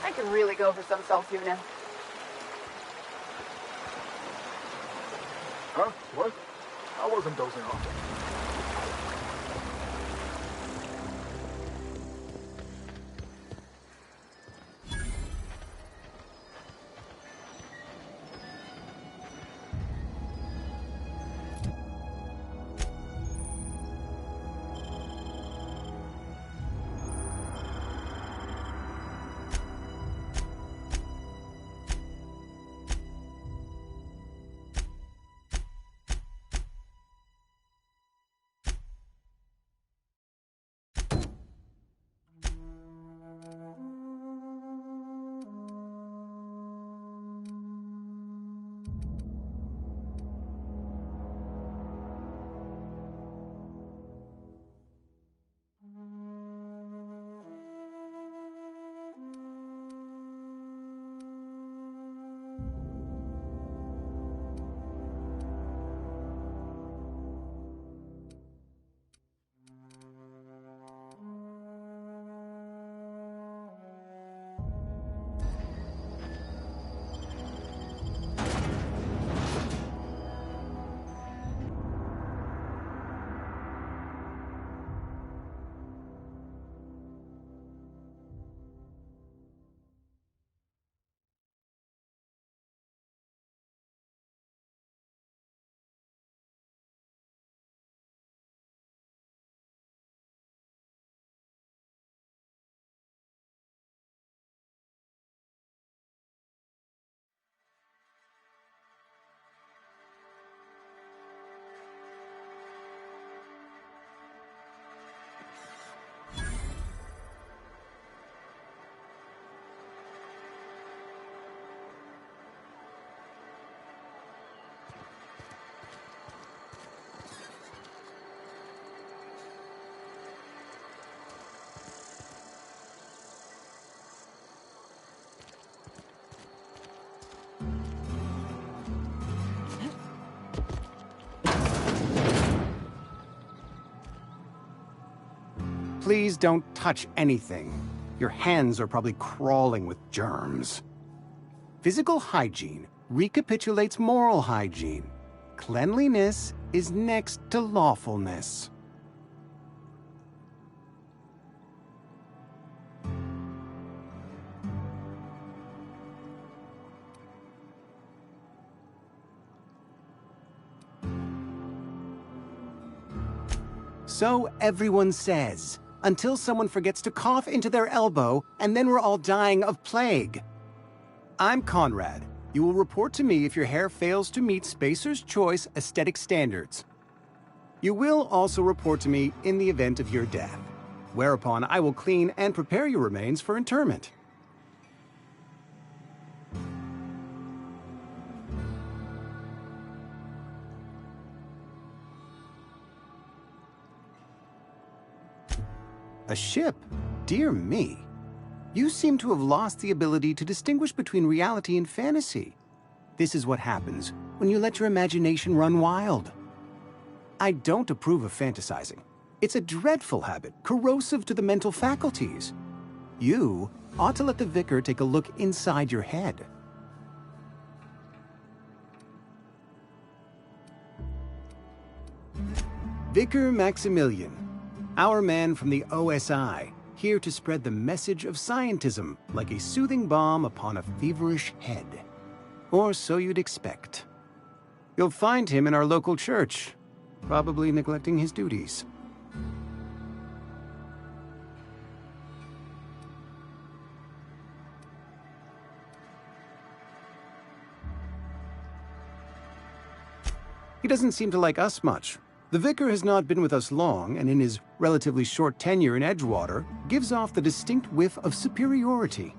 I could really go for some self-tuning. Huh? What? I wasn't dozing off. Please don't touch anything. Your hands are probably crawling with germs. Physical hygiene recapitulates moral hygiene. Cleanliness is next to lawfulness. So everyone says, until someone forgets to cough into their elbow, and then we're all dying of plague. I'm Conrad. You will report to me if your hair fails to meet Spacer's Choice aesthetic standards. You will also report to me in the event of your death, whereupon I will clean and prepare your remains for interment. A ship? Dear me. You seem to have lost the ability to distinguish between reality and fantasy. This is what happens when you let your imagination run wild. I don't approve of fantasizing. It's a dreadful habit, corrosive to the mental faculties. You ought to let the vicar take a look inside your head. Vicar Maximilian, our man from the OSI, here to spread the message of scientism like a soothing balm upon a feverish head. Or so you'd expect. You'll find him in our local church, probably neglecting his duties. He doesn't seem to like us much. The vicar has not been with us long, and in his relatively short tenure in Edgewater, gives off the distinct whiff of superiority.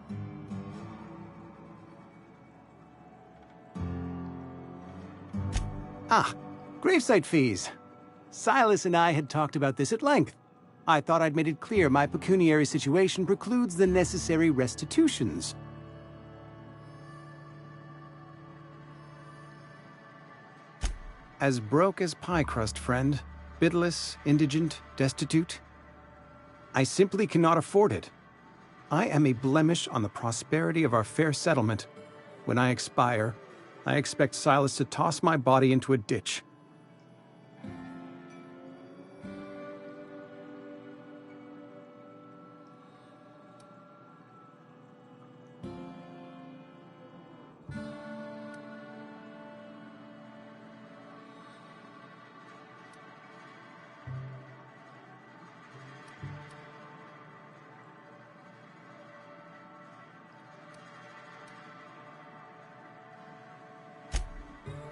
Ah, gravesite fees. Silas and I had talked about this at length. I thought I'd made it clear my pecuniary situation precludes the necessary restitutions. As broke as pie crust, friend. Bidless, indigent, destitute. I simply cannot afford it. I am a blemish on the prosperity of our fair settlement. When I expire, I expect Silas to toss my body into a ditch.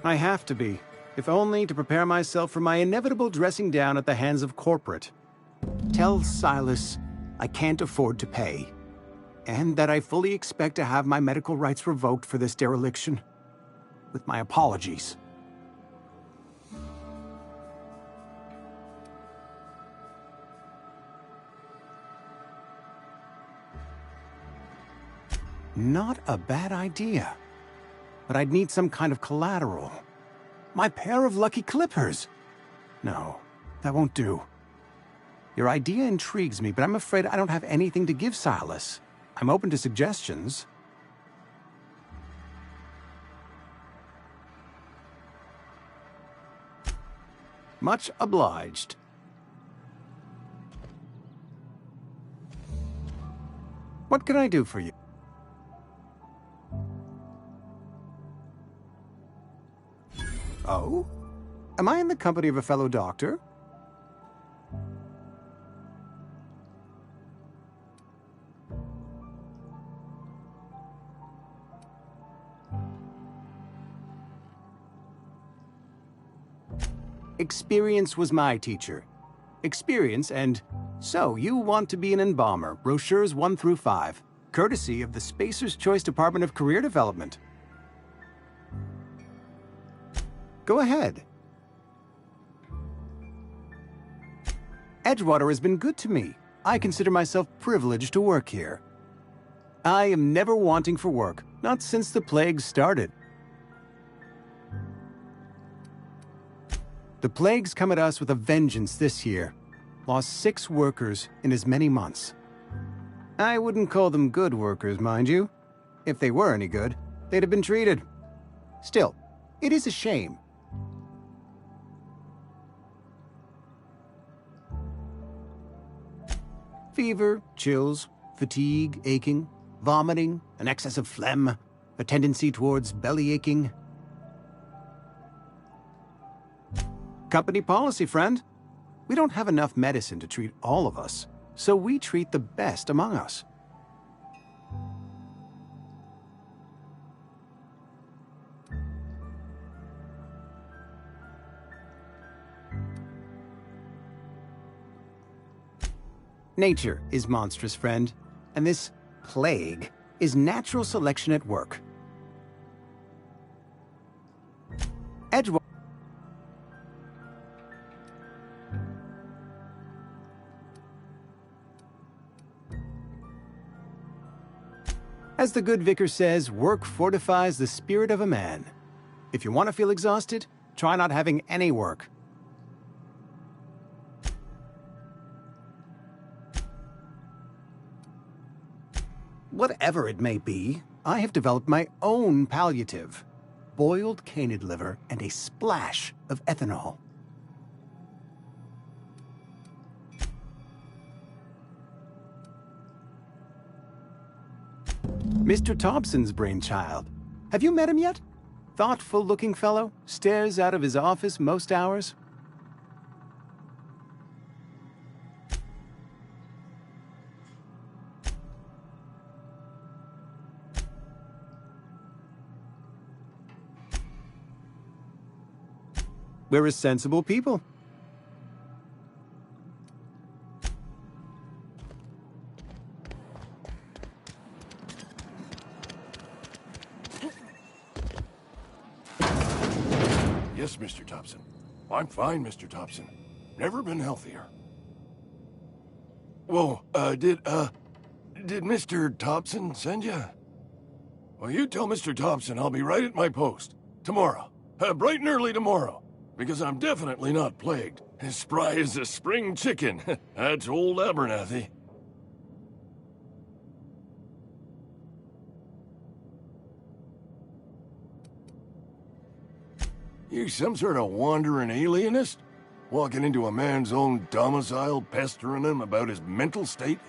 I have to be, if only to prepare myself for my inevitable dressing down at the hands of corporate. Tell Silas I can't afford to pay, and that I fully expect to have my medical rights revoked for this dereliction. With my apologies. Not a bad idea. But I'd need some kind of collateral. My pair of lucky clippers! No, that won't do. Your idea intrigues me, but I'm afraid I don't have anything to give Silas. I'm open to suggestions. Much obliged. What can I do for you? Oh? Am I in the company of a fellow doctor? Experience was my teacher. Experience and... So, you want to be an embalmer, brochures 1 through 5, courtesy of the Spacer's Choice Department of Career Development. Go ahead. Edgewater has been good to me. I consider myself privileged to work here. I am never wanting for work, not since the plague started. The plague's come at us with a vengeance this year. Lost 6 workers in as many months. I wouldn't call them good workers, mind you. If they were any good, they'd have been treated. Still, it is a shame. Fever, chills, fatigue, aching, vomiting, an excess of phlegm, a tendency towards belly aching. Company policy, friend. We don't have enough medicine to treat all of us, so we treat the best among us. Nature is monstrous, friend, and this plague is natural selection at work. Edgewater. As the good vicar says, work fortifies the spirit of a man. If you want to feel exhausted, try not having any work. Whatever it may be, I have developed my own palliative. Boiled canid liver and a splash of ethanol. Mr. Thompson's brainchild. Have you met him yet? Thoughtful-looking fellow, stares out of his office most hours. We're a sensible people. Yes, Mr. Thompson. I'm fine, Mr. Thompson. Never been healthier. Whoa, did Mr. Thompson send you? Well, you tell Mr. Thompson I'll be right at my post. Tomorrow. Bright and early tomorrow. Because I'm definitely not plagued. As spry as a spring chicken. That's old Abernathy. You some sort of wandering alienist? Walking into a man's own domicile, pestering him about his mental state?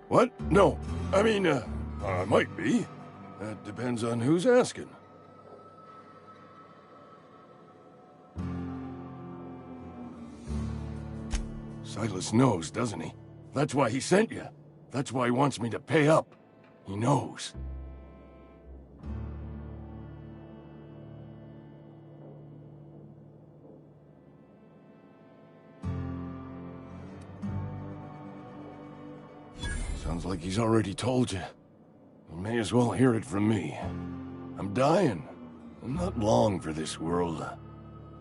What? No. I mean, might be. That depends on who's asking. Silas knows, doesn't he? That's why he sent you. That's why he wants me to pay up. He knows. Sounds like he's already told you. You may as well hear it from me. I'm dying. I'm not long for this world.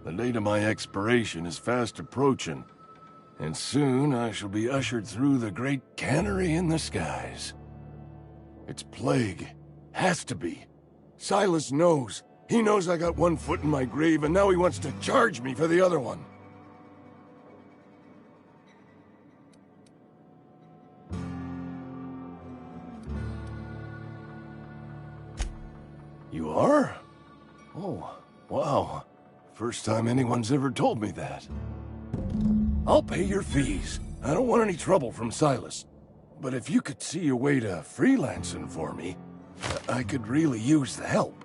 The date of my expiration is fast approaching. And soon I shall be ushered through the great cannery in the skies. It's plague. Has to be. Silas knows. He knows I got one foot in my grave, and now he wants to charge me for the other one. You are? Oh, wow. First time anyone's ever told me that. I'll pay your fees. I don't want any trouble from Silas. But if you could see your way to freelancing for me, I could really use the help.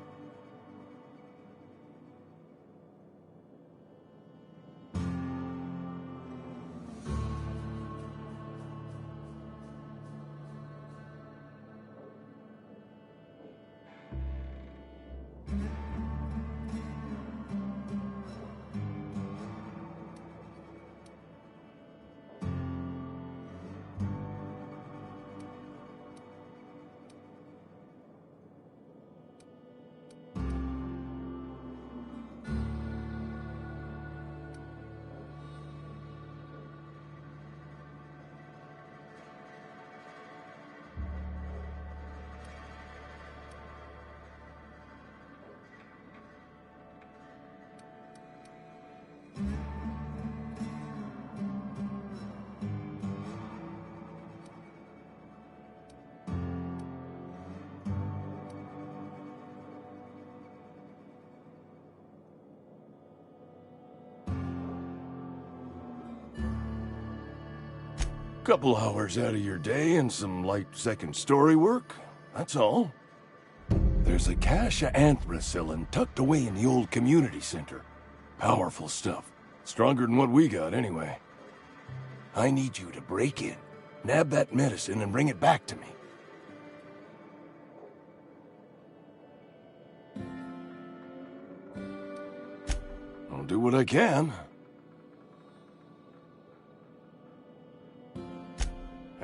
Couple hours out of your day and some light second story work, that's all. There's a cache of anthracillin tucked away in the old community center. Powerful stuff. Stronger than what we got, anyway. I need you to break in, nab that medicine, and bring it back to me. I'll do what I can.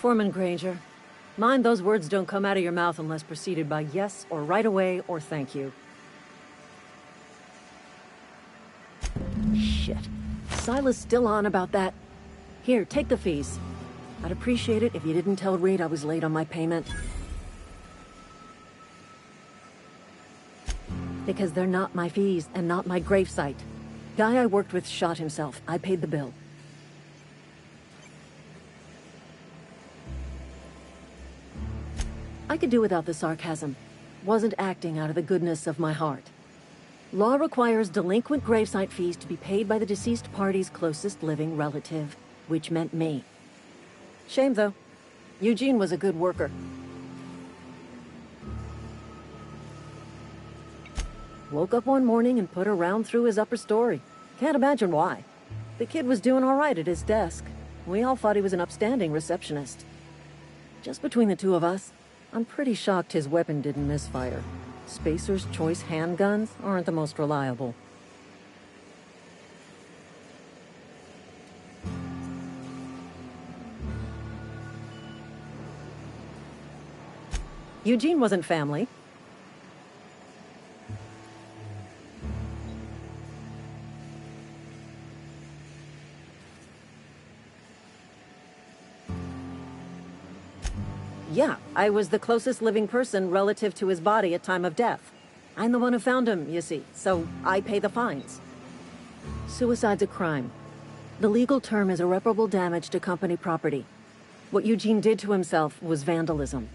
Foreman Granger, mind those words don't come out of your mouth unless preceded by yes or right away or thank you. Shit. Silas still on about that. Here, take the fees. I'd appreciate it if you didn't tell Reed I was late on my payment. Because they're not my fees and not my gravesite. Guy I worked with shot himself. I paid the bill. I could do without the sarcasm. Wasn't acting out of the goodness of my heart. Law requires delinquent gravesite fees to be paid by the deceased party's closest living relative, which meant me. Shame, though. Eugene was a good worker. Woke up one morning and put a round through his upper story. Can't imagine why. The kid was doing all right at his desk. We all thought he was an upstanding receptionist. Just between the two of us, I'm pretty shocked his weapon didn't misfire. Spacer's Choice handguns aren't the most reliable. Eugene wasn't family. Yeah, I was the closest living person relative to his body at time of death. I'm the one who found him, you see, so I pay the fines. Suicide's a crime. The legal term is irreparable damage to company property. What Eugene did to himself was vandalism.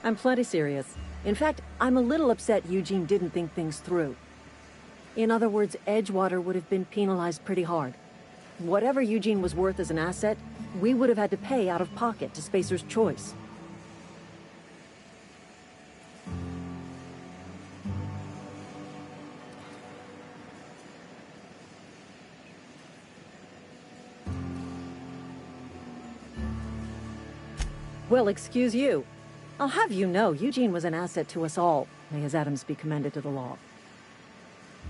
I'm plenty serious. In fact, I'm a little upset Eugene didn't think things through. In other words, Edgewater would have been penalized pretty hard. Whatever Eugene was worth as an asset, we would have had to pay out of pocket to Spacer's Choice. Well, excuse you. I'll have you know, Eugene was an asset to us all. May his atoms be commended to the law.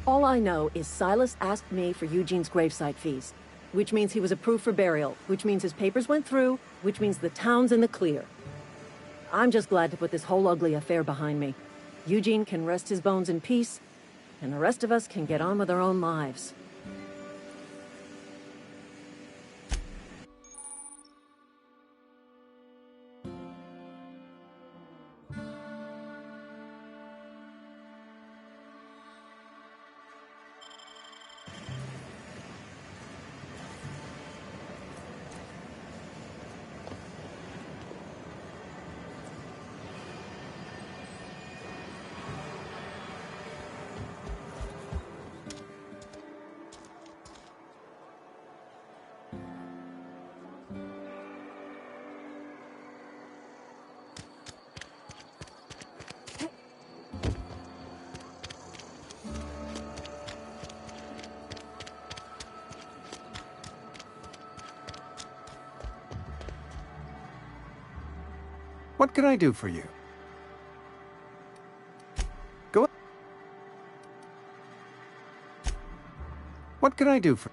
All I know is Silas asked me for Eugene's gravesite fees, which means he was approved for burial, which means his papers went through, which means the town's in the clear. I'm just glad to put this whole ugly affair behind me. Eugene can rest his bones in peace, and the rest of us can get on with our own lives. What can I do for you? Go. What can I do for...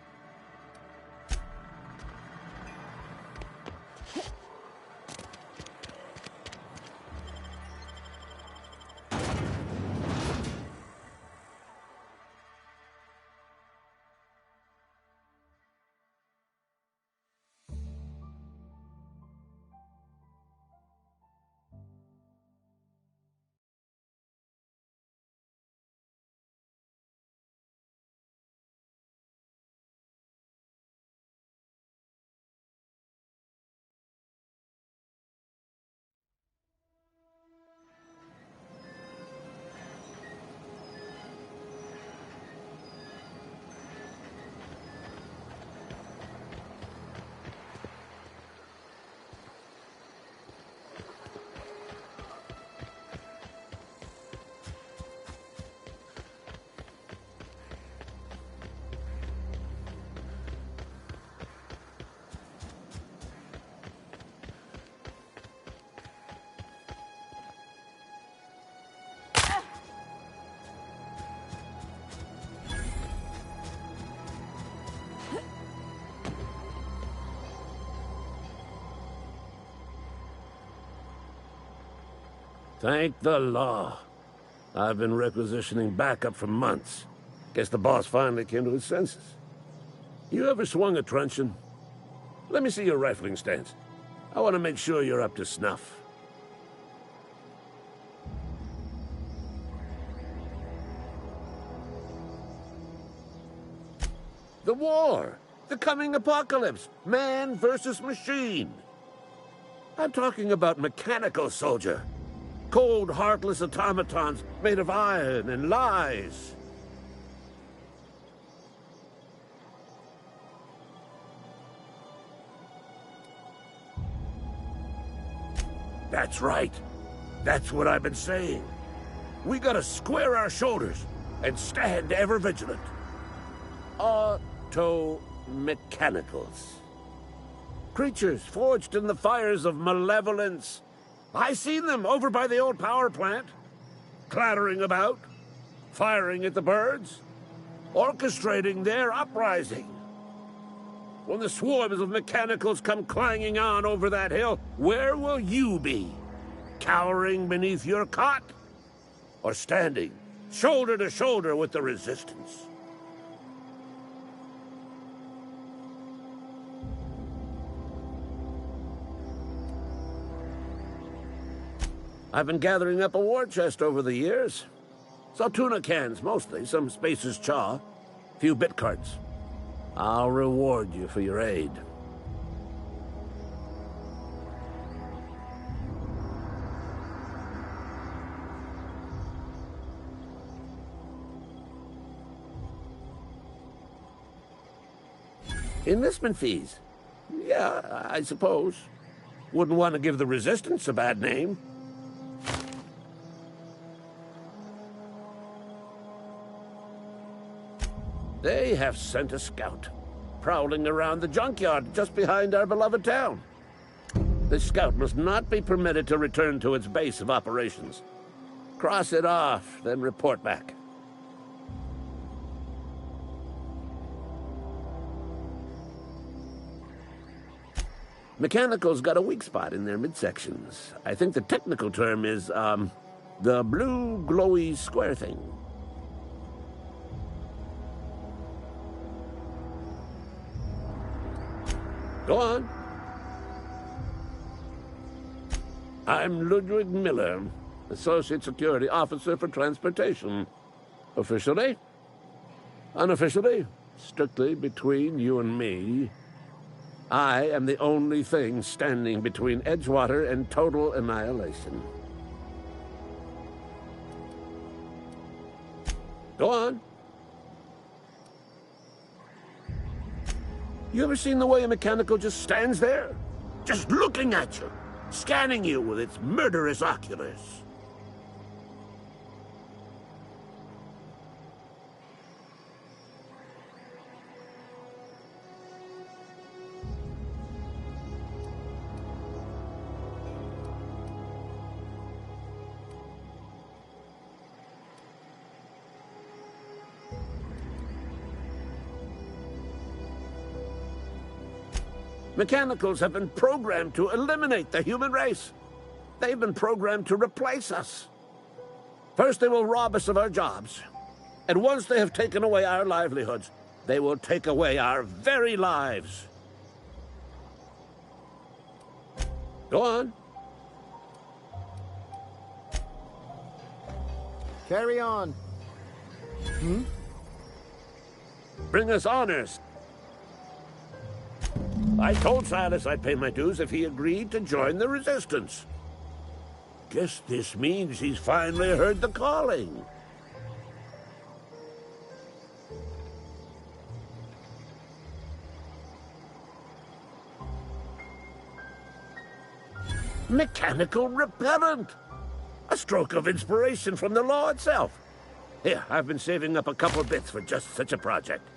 Thank the law. I've been requisitioning backup for months. Guess the boss finally came to his senses. You ever swung a truncheon? Let me see your rifling stance. I want to make sure you're up to snuff. The war! The coming apocalypse! Man versus machine! I'm talking about mechanical soldier. Cold, heartless automatons made of iron and lies. That's right. That's what I've been saying. We gotta square our shoulders and stand ever vigilant. Auto-mechanicals. Creatures forged in the fires of malevolence. I seen them over by the old power plant, clattering about, firing at the birds, orchestrating their uprising. When the swarms of mechanicals come clanging on over that hill, where will you be? Cowering beneath your cot? Or standing, shoulder to shoulder with the resistance? I've been gathering up a war chest over the years. Saw tuna cans, mostly, some Spacer's chaw, a few bit carts. I'll reward you for your aid. Enlistment fees? Yeah, I suppose. Wouldn't want to give the Resistance a bad name. They have sent a scout, prowling around the junkyard just behind our beloved town. This scout must not be permitted to return to its base of operations. Cross it off, then report back. Mechanicals got a weak spot in their midsections. I think the technical term is, the blue glowy square thing. Go on. I'm Ludwig Miller, Associate Security Officer for Transportation. Officially? Unofficially? Strictly between you and me. I am the only thing standing between Edgewater and total annihilation. Go on. You ever seen the way a mechanical just stands there? Just looking at you, scanning you with its murderous oculars. Mechanicals have been programmed to eliminate the human race. They've been programmed to replace us. First, they will rob us of our jobs. And once they have taken away our livelihoods, they will take away our very lives. Go on. Carry on. Bring us honors. I told Silas I'd pay my dues if he agreed to join the Resistance. Guess this means he's finally heard the calling. Mechanical repellent! A stroke of inspiration from the law itself. Here, I've been saving up a couple bits for just such a project.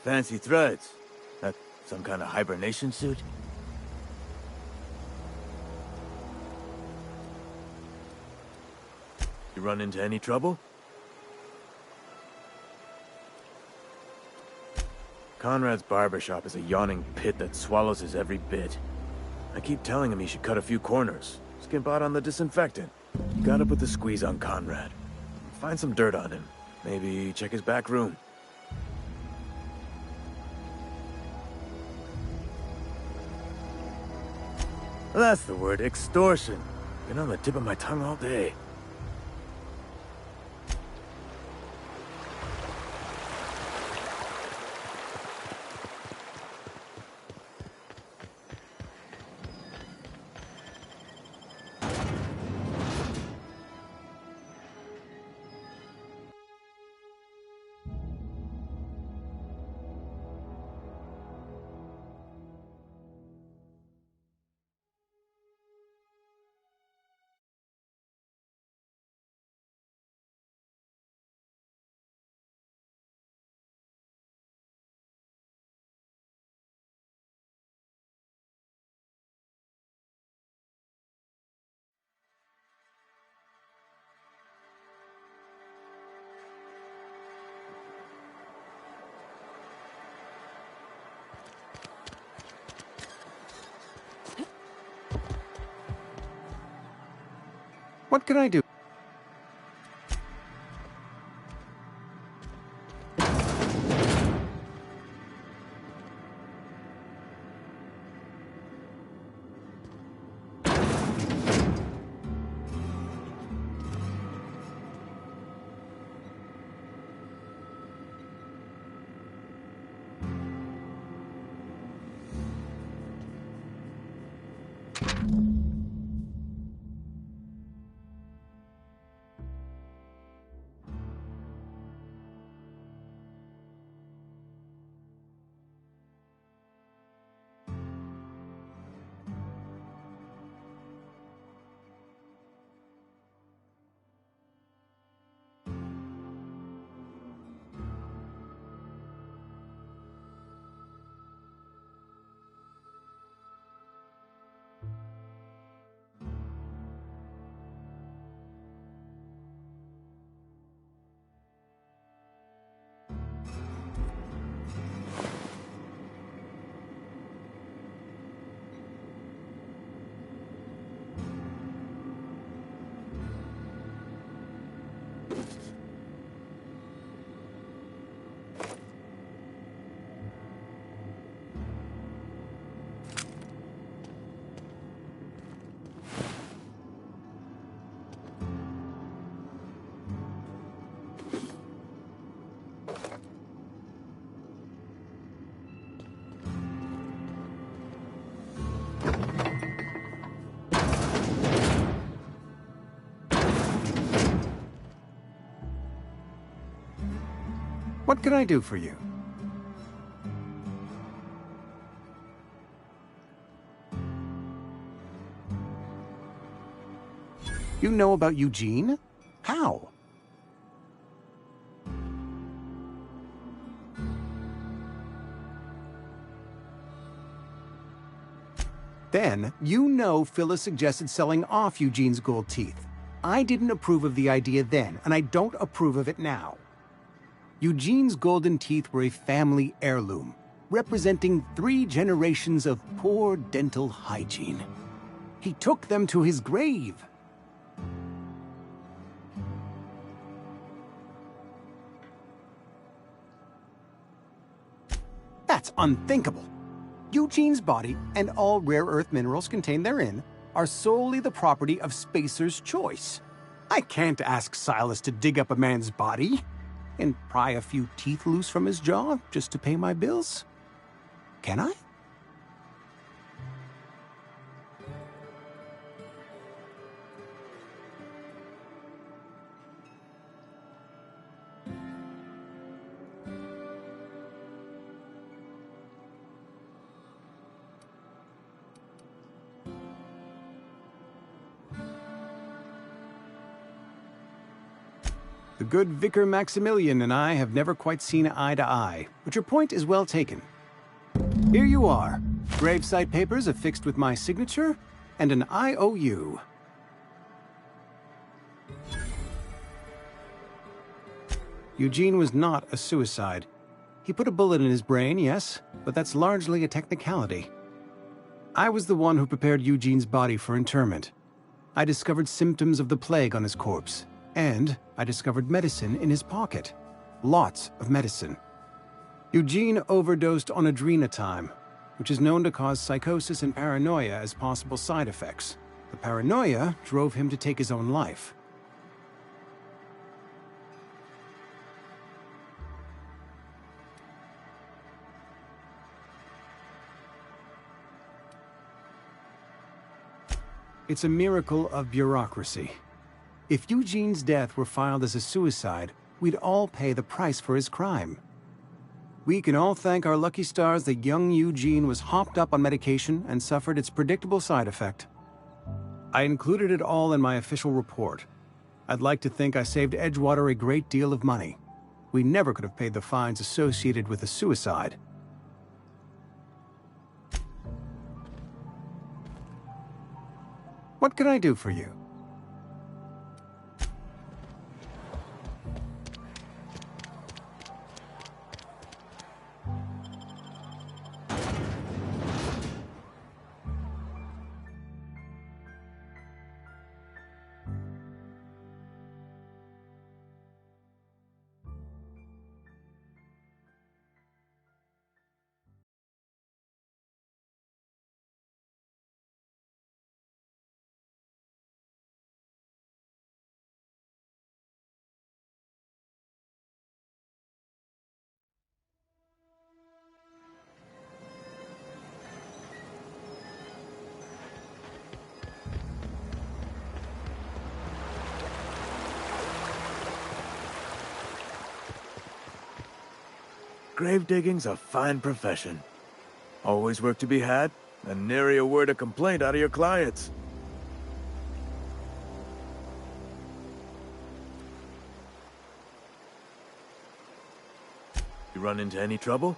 Fancy threads. That some kind of hibernation suit? You run into any trouble? Conrad's barbershop is a yawning pit that swallows his every bit. I keep telling him he should cut a few corners. Skimp out on the disinfectant. You gotta put the squeeze on Conrad. Find some dirt on him. Maybe check his back room. That's the word, extortion. Been on the tip of my tongue all day. What can I do? What can I do for you? You know about Eugene? How? Then, you know Phyllis suggested selling off Eugene's gold teeth. I didn't approve of the idea then, and I don't approve of it now. Eugene's golden teeth were a family heirloom, representing 3 generations of poor dental hygiene. He took them to his grave. That's unthinkable. Eugene's body and all rare earth minerals contained therein are solely the property of Spacer's Choice. I can't ask Silas to dig up a man's body and pry a few teeth loose from his jaw just to pay my bills. Can I? The good Vicar Maximilian and I have never quite seen eye to eye, but your point is well taken. Here you are. Gravesite papers affixed with my signature, and an IOU. Eugene was not a suicide. He put a bullet in his brain, yes, but that's largely a technicality. I was the one who prepared Eugene's body for interment. I discovered symptoms of the plague on his corpse, and I discovered medicine in his pocket. Lots of medicine. Eugene overdosed on adrenatime, which is known to cause psychosis and paranoia as possible side effects. The paranoia drove him to take his own life. It's a miracle of bureaucracy. If Eugene's death were filed as a suicide, we'd all pay the price for his crime. We can all thank our lucky stars that young Eugene was hopped up on medication and suffered its predictable side effect. I included it all in my official report. I'd like to think I saved Edgewater a great deal of money. We never could have paid the fines associated with a suicide. What can I do for you? Grave digging's a fine profession. Always work to be had, and nary a word of complaint out of your clients. You run into any trouble?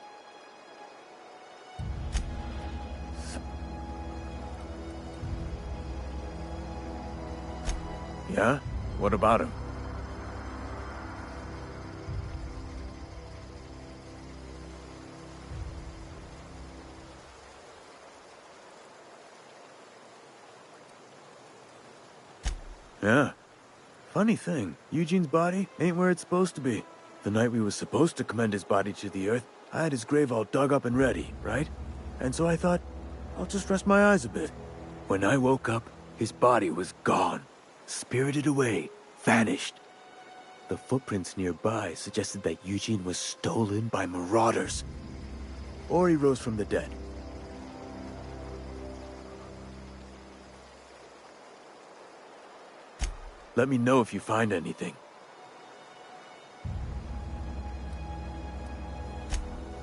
Yeah? What about him? Yeah. Funny thing, Eugene's body ain't where it's supposed to be. The night we was supposed to commend his body to the earth, I had his grave all dug up and ready, right? And so I thought, I'll just rest my eyes a bit. When I woke up, his body was gone. Spirited away. Vanished. The footprints nearby suggested that Eugene was stolen by marauders. Or he rose from the dead. Let me know if you find anything.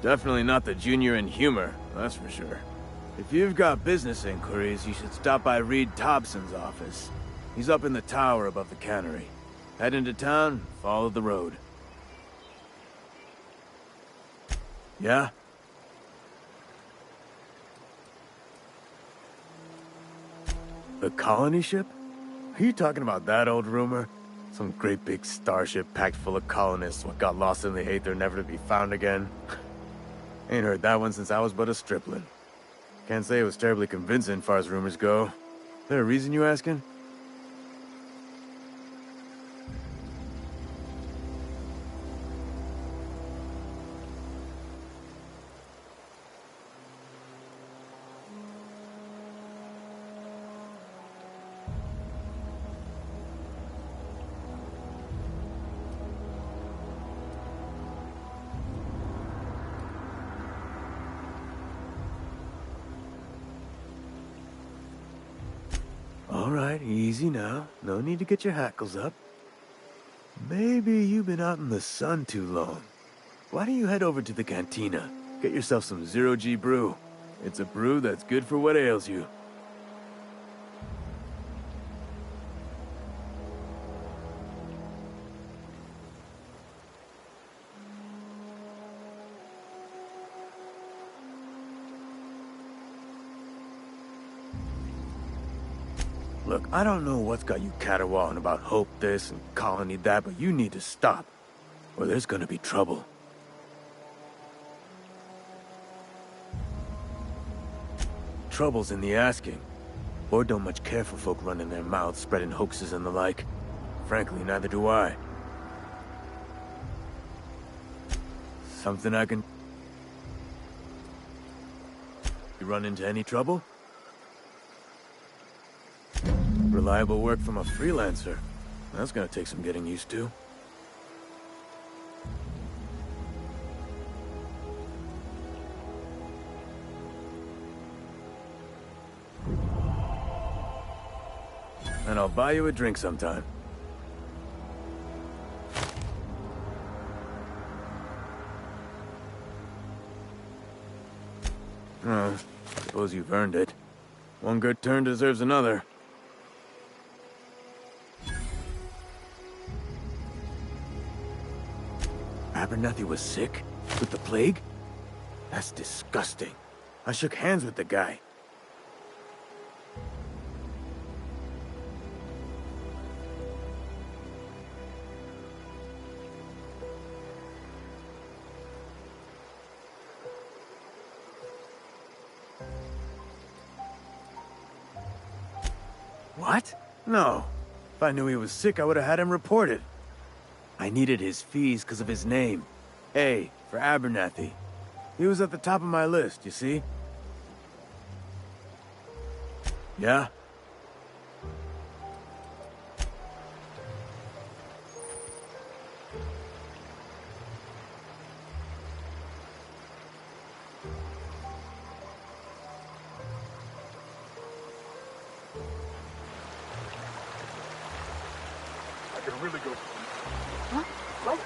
Definitely not the junior in humor, that's for sure. If you've got business inquiries, you should stop by Reed Thompson's office. He's up in the tower above the cannery. Head into town, follow the road. Yeah? The colony ship? Are you talking about that old rumor? Some great big starship packed full of colonists what got lost in the aether never to be found again? Ain't heard that one since I was but a stripling. Can't say it was terribly convincing far as rumors go. There a reason you asking? Alright, easy now. No need to get your hackles up. Maybe you've been out in the sun too long. Why don't you head over to the cantina? Get yourself some zero-G brew. It's a brew that's good for what ails you. Look, I don't know what's got you caterwauling about Hope this and Colony that, but you need to stop, or there's gonna be trouble. Trouble's in the asking. Board don't much care for folk running their mouths, spreading hoaxes and the like. Frankly, neither do I. Something I can... You run into any trouble? Reliable work from a freelancer. That's gonna take some getting used to. And I'll buy you a drink sometime. Suppose you've earned it. One good turn deserves another. Abernathy was sick? With the plague? That's disgusting. I shook hands with the guy. What? No. If I knew he was sick, I would have had him reported. I needed his fees because of his name. A, for Abernathy. He was at the top of my list, you see? Yeah? I can really go... Huh? What?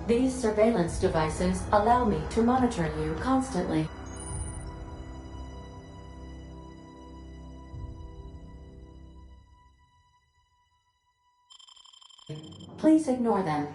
These surveillance devices allow me to monitor you constantly. Please ignore them.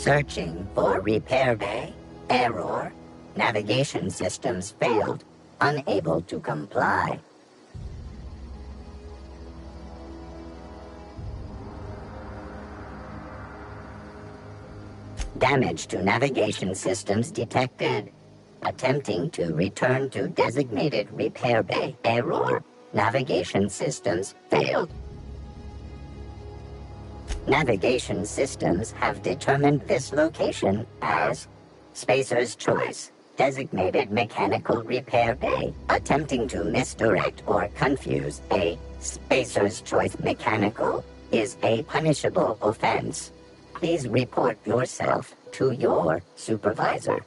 Searching for repair bay. Error. Navigation systems failed. Unable to comply. Damage to navigation systems detected. Attempting to return to designated repair bay. Error. Navigation systems failed. Navigation systems have determined this location as Spacer's Choice, designated mechanical repair bay. Attempting to misdirect or confuse a Spacer's Choice mechanical is a punishable offense. Please report yourself to your supervisor.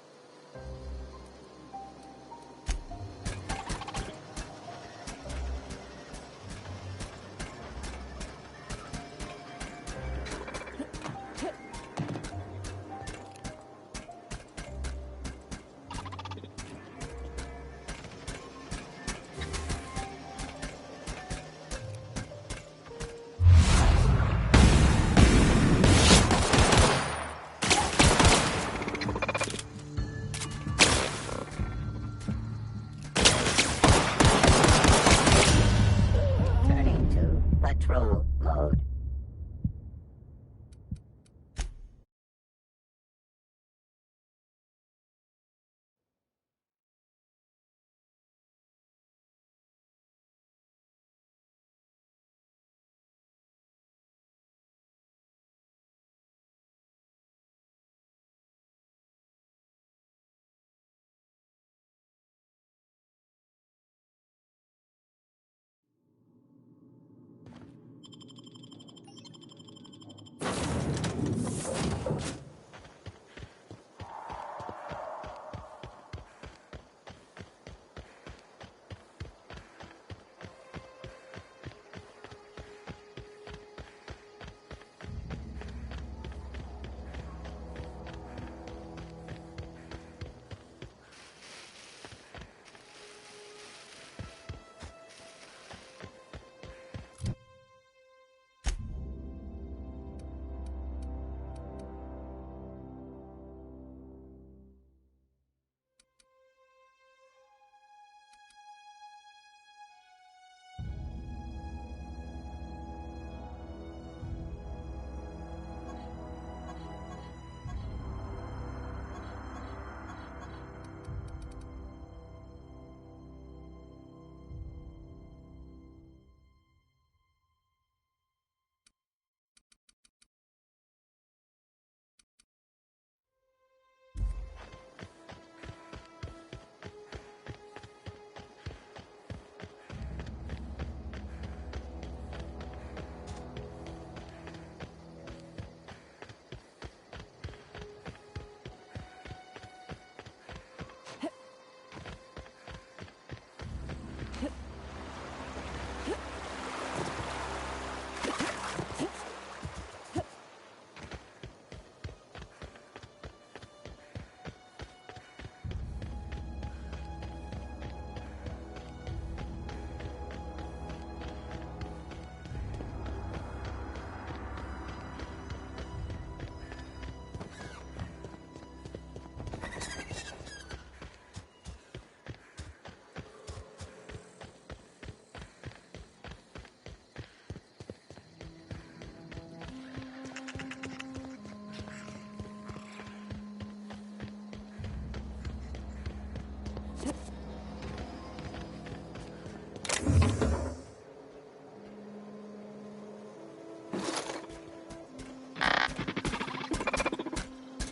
Patrol mode.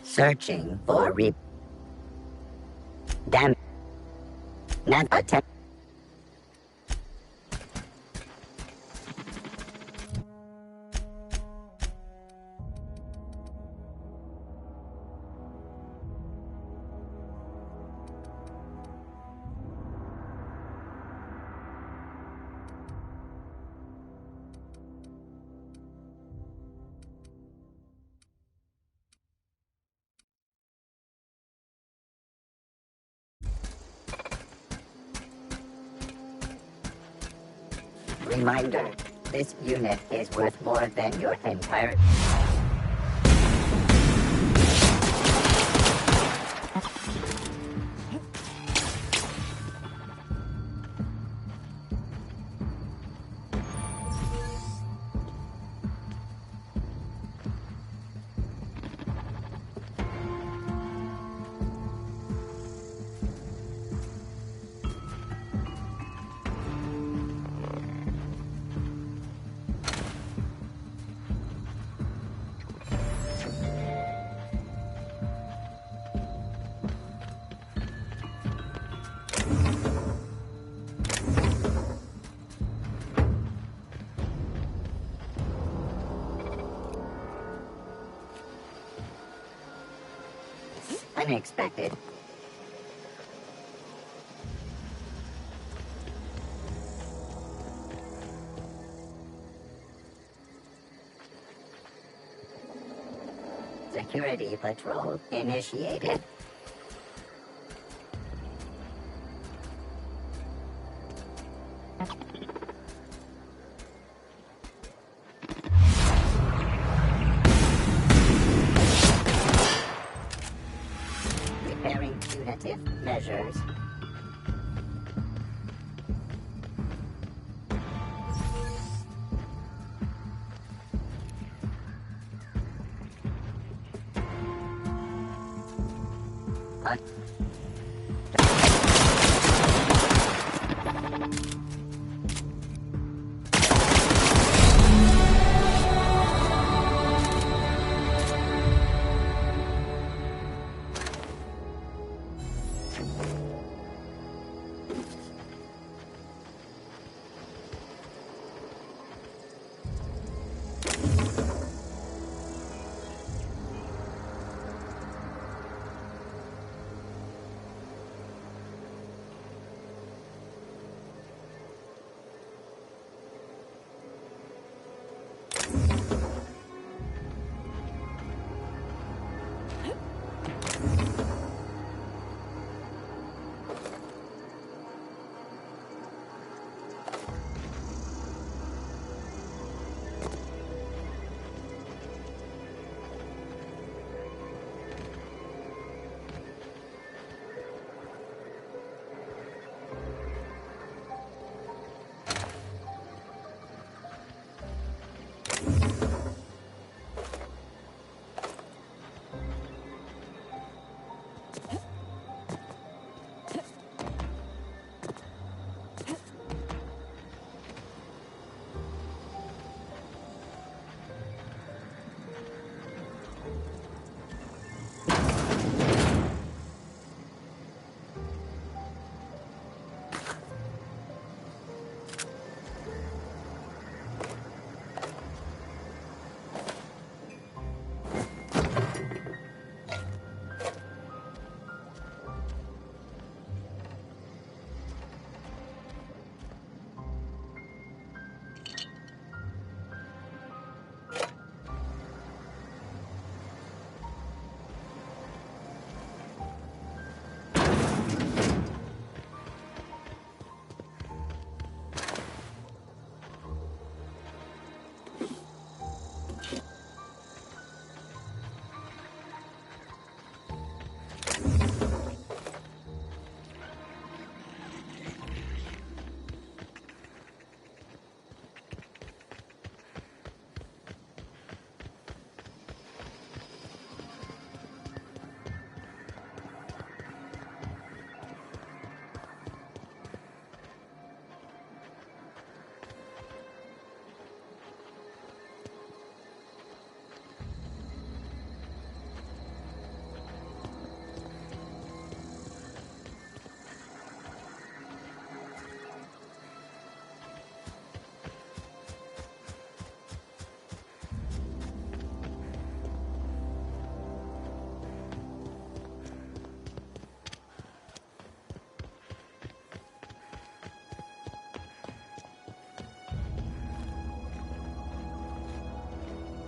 Searching for attempt. Reminder, this unit is worth more than your entire... unexpected. Security patrol initiated. Preparing punitive measures.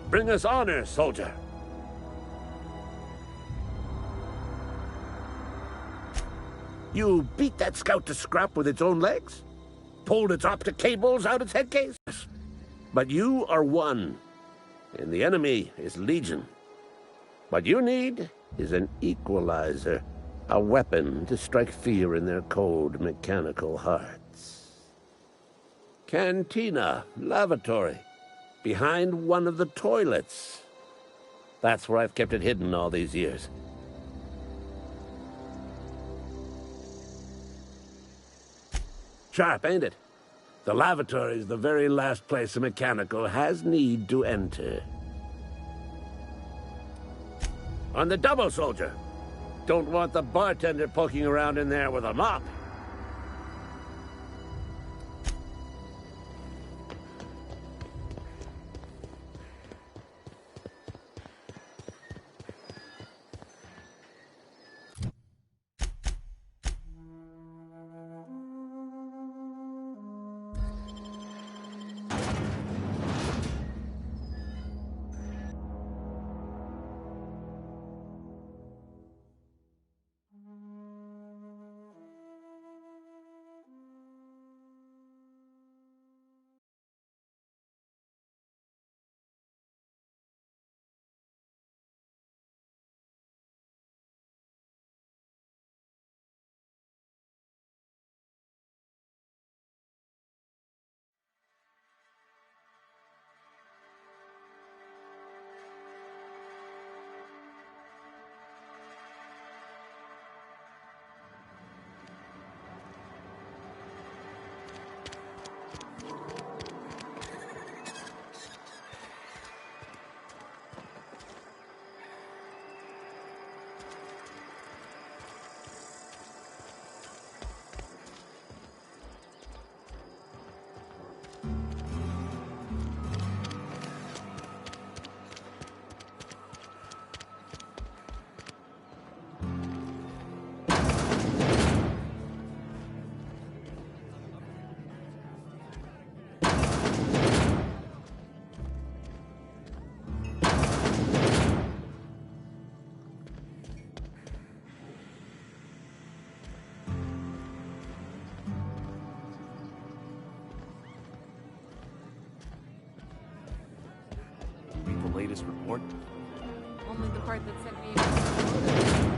Bring us honor, soldier. You beat that scout to scrap with its own legs? Pulled its optic cables out its head case? But you are one, and the enemy is legion. What you need is an equalizer, a weapon to strike fear in their cold, mechanical hearts. Cantina, lavatory, behind one of the toilets. That's where I've kept it hidden all these years. Sharp, ain't it? The lavatory is the very last place a mechanical has need to enter. On the double, soldier. Don't want the bartender poking around in there with a mop. latest report? Only the part that sent me.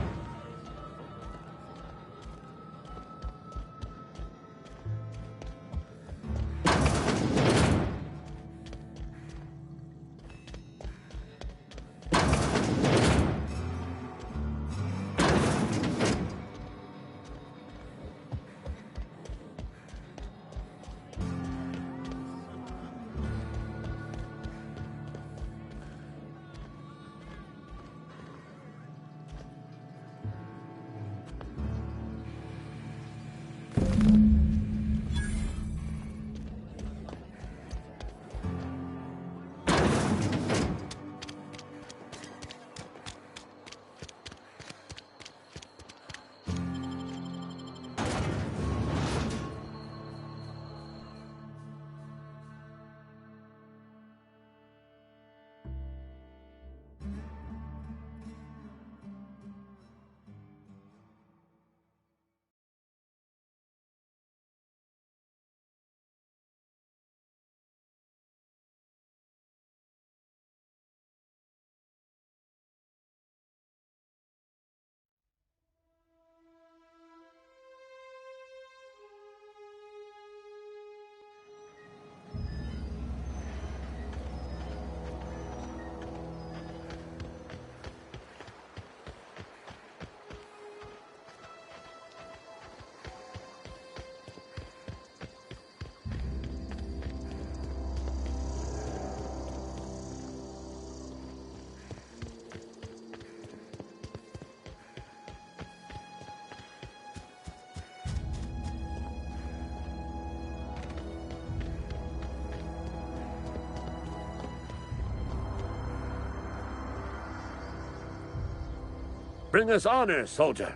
Bring us honor, soldier.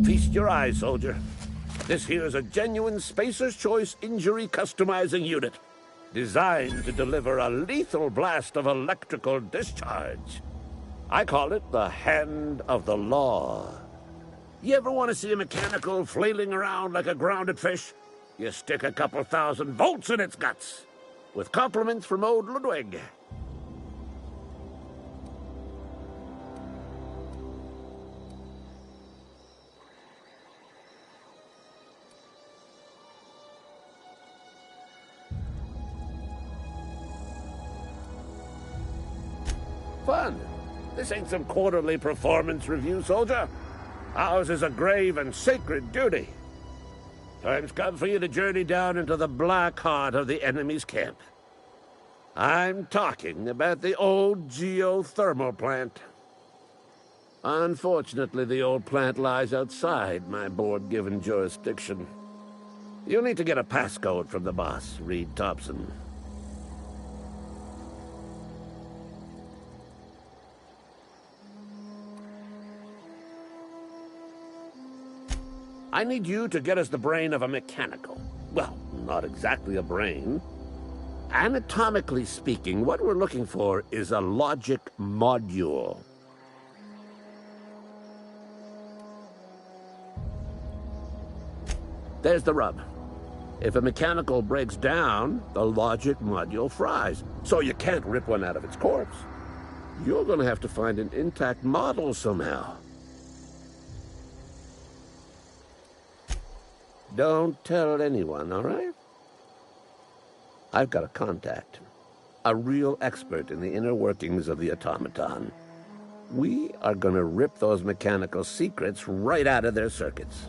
Feast your eyes, soldier. This here is a genuine Spacer's Choice injury customizing unit, designed to deliver a lethal blast of electrical discharge. I call it the Hand of the Law. You ever want to see a mechanical flailing around like a grounded fish? You stick a couple thousand volts in its guts. With compliments from old Ludwig. Fun. This ain't some quarterly performance review, soldier. Ours is a grave and sacred duty. Time's come for you to journey down into the black heart of the enemy's camp. I'm talking about the old geothermal plant. Unfortunately, the old plant lies outside my board-given jurisdiction. You'll need to get a passcode from the boss, Reed Thompson. I need you to get us the brain of a mechanical. Well, not exactly a brain. Anatomically speaking, what we're looking for is a logic module. There's the rub. If a mechanical breaks down, the logic module fries. So you can't rip one out of its corpse. You're going to have to find an intact model somehow. Don't tell anyone, all right? I've got a contact. A real expert in the inner workings of the automaton. We are going to rip those mechanical secrets right out of their circuits.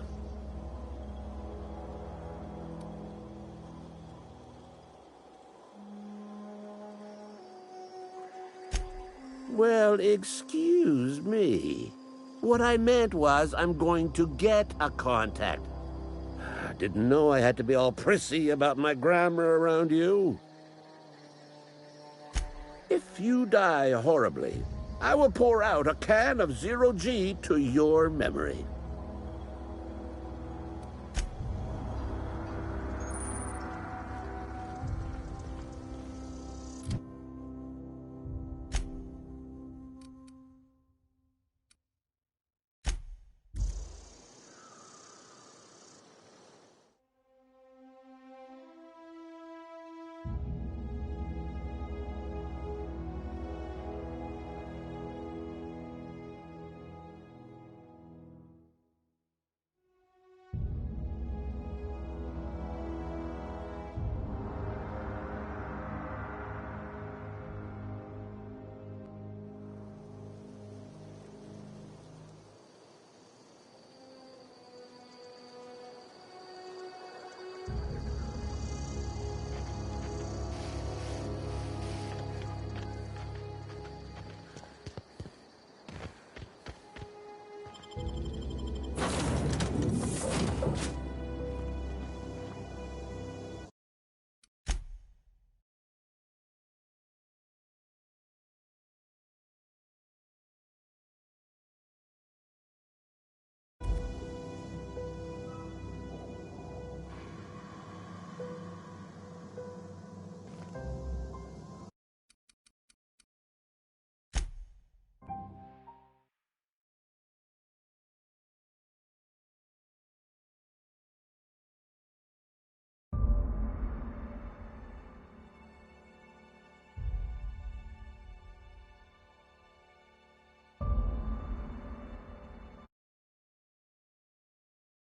Well, excuse me. What I meant was I'm going to get a contact. I didn't know I had to be all prissy about my grammar around you. If you die horribly, I will pour out a can of 0G to your memory.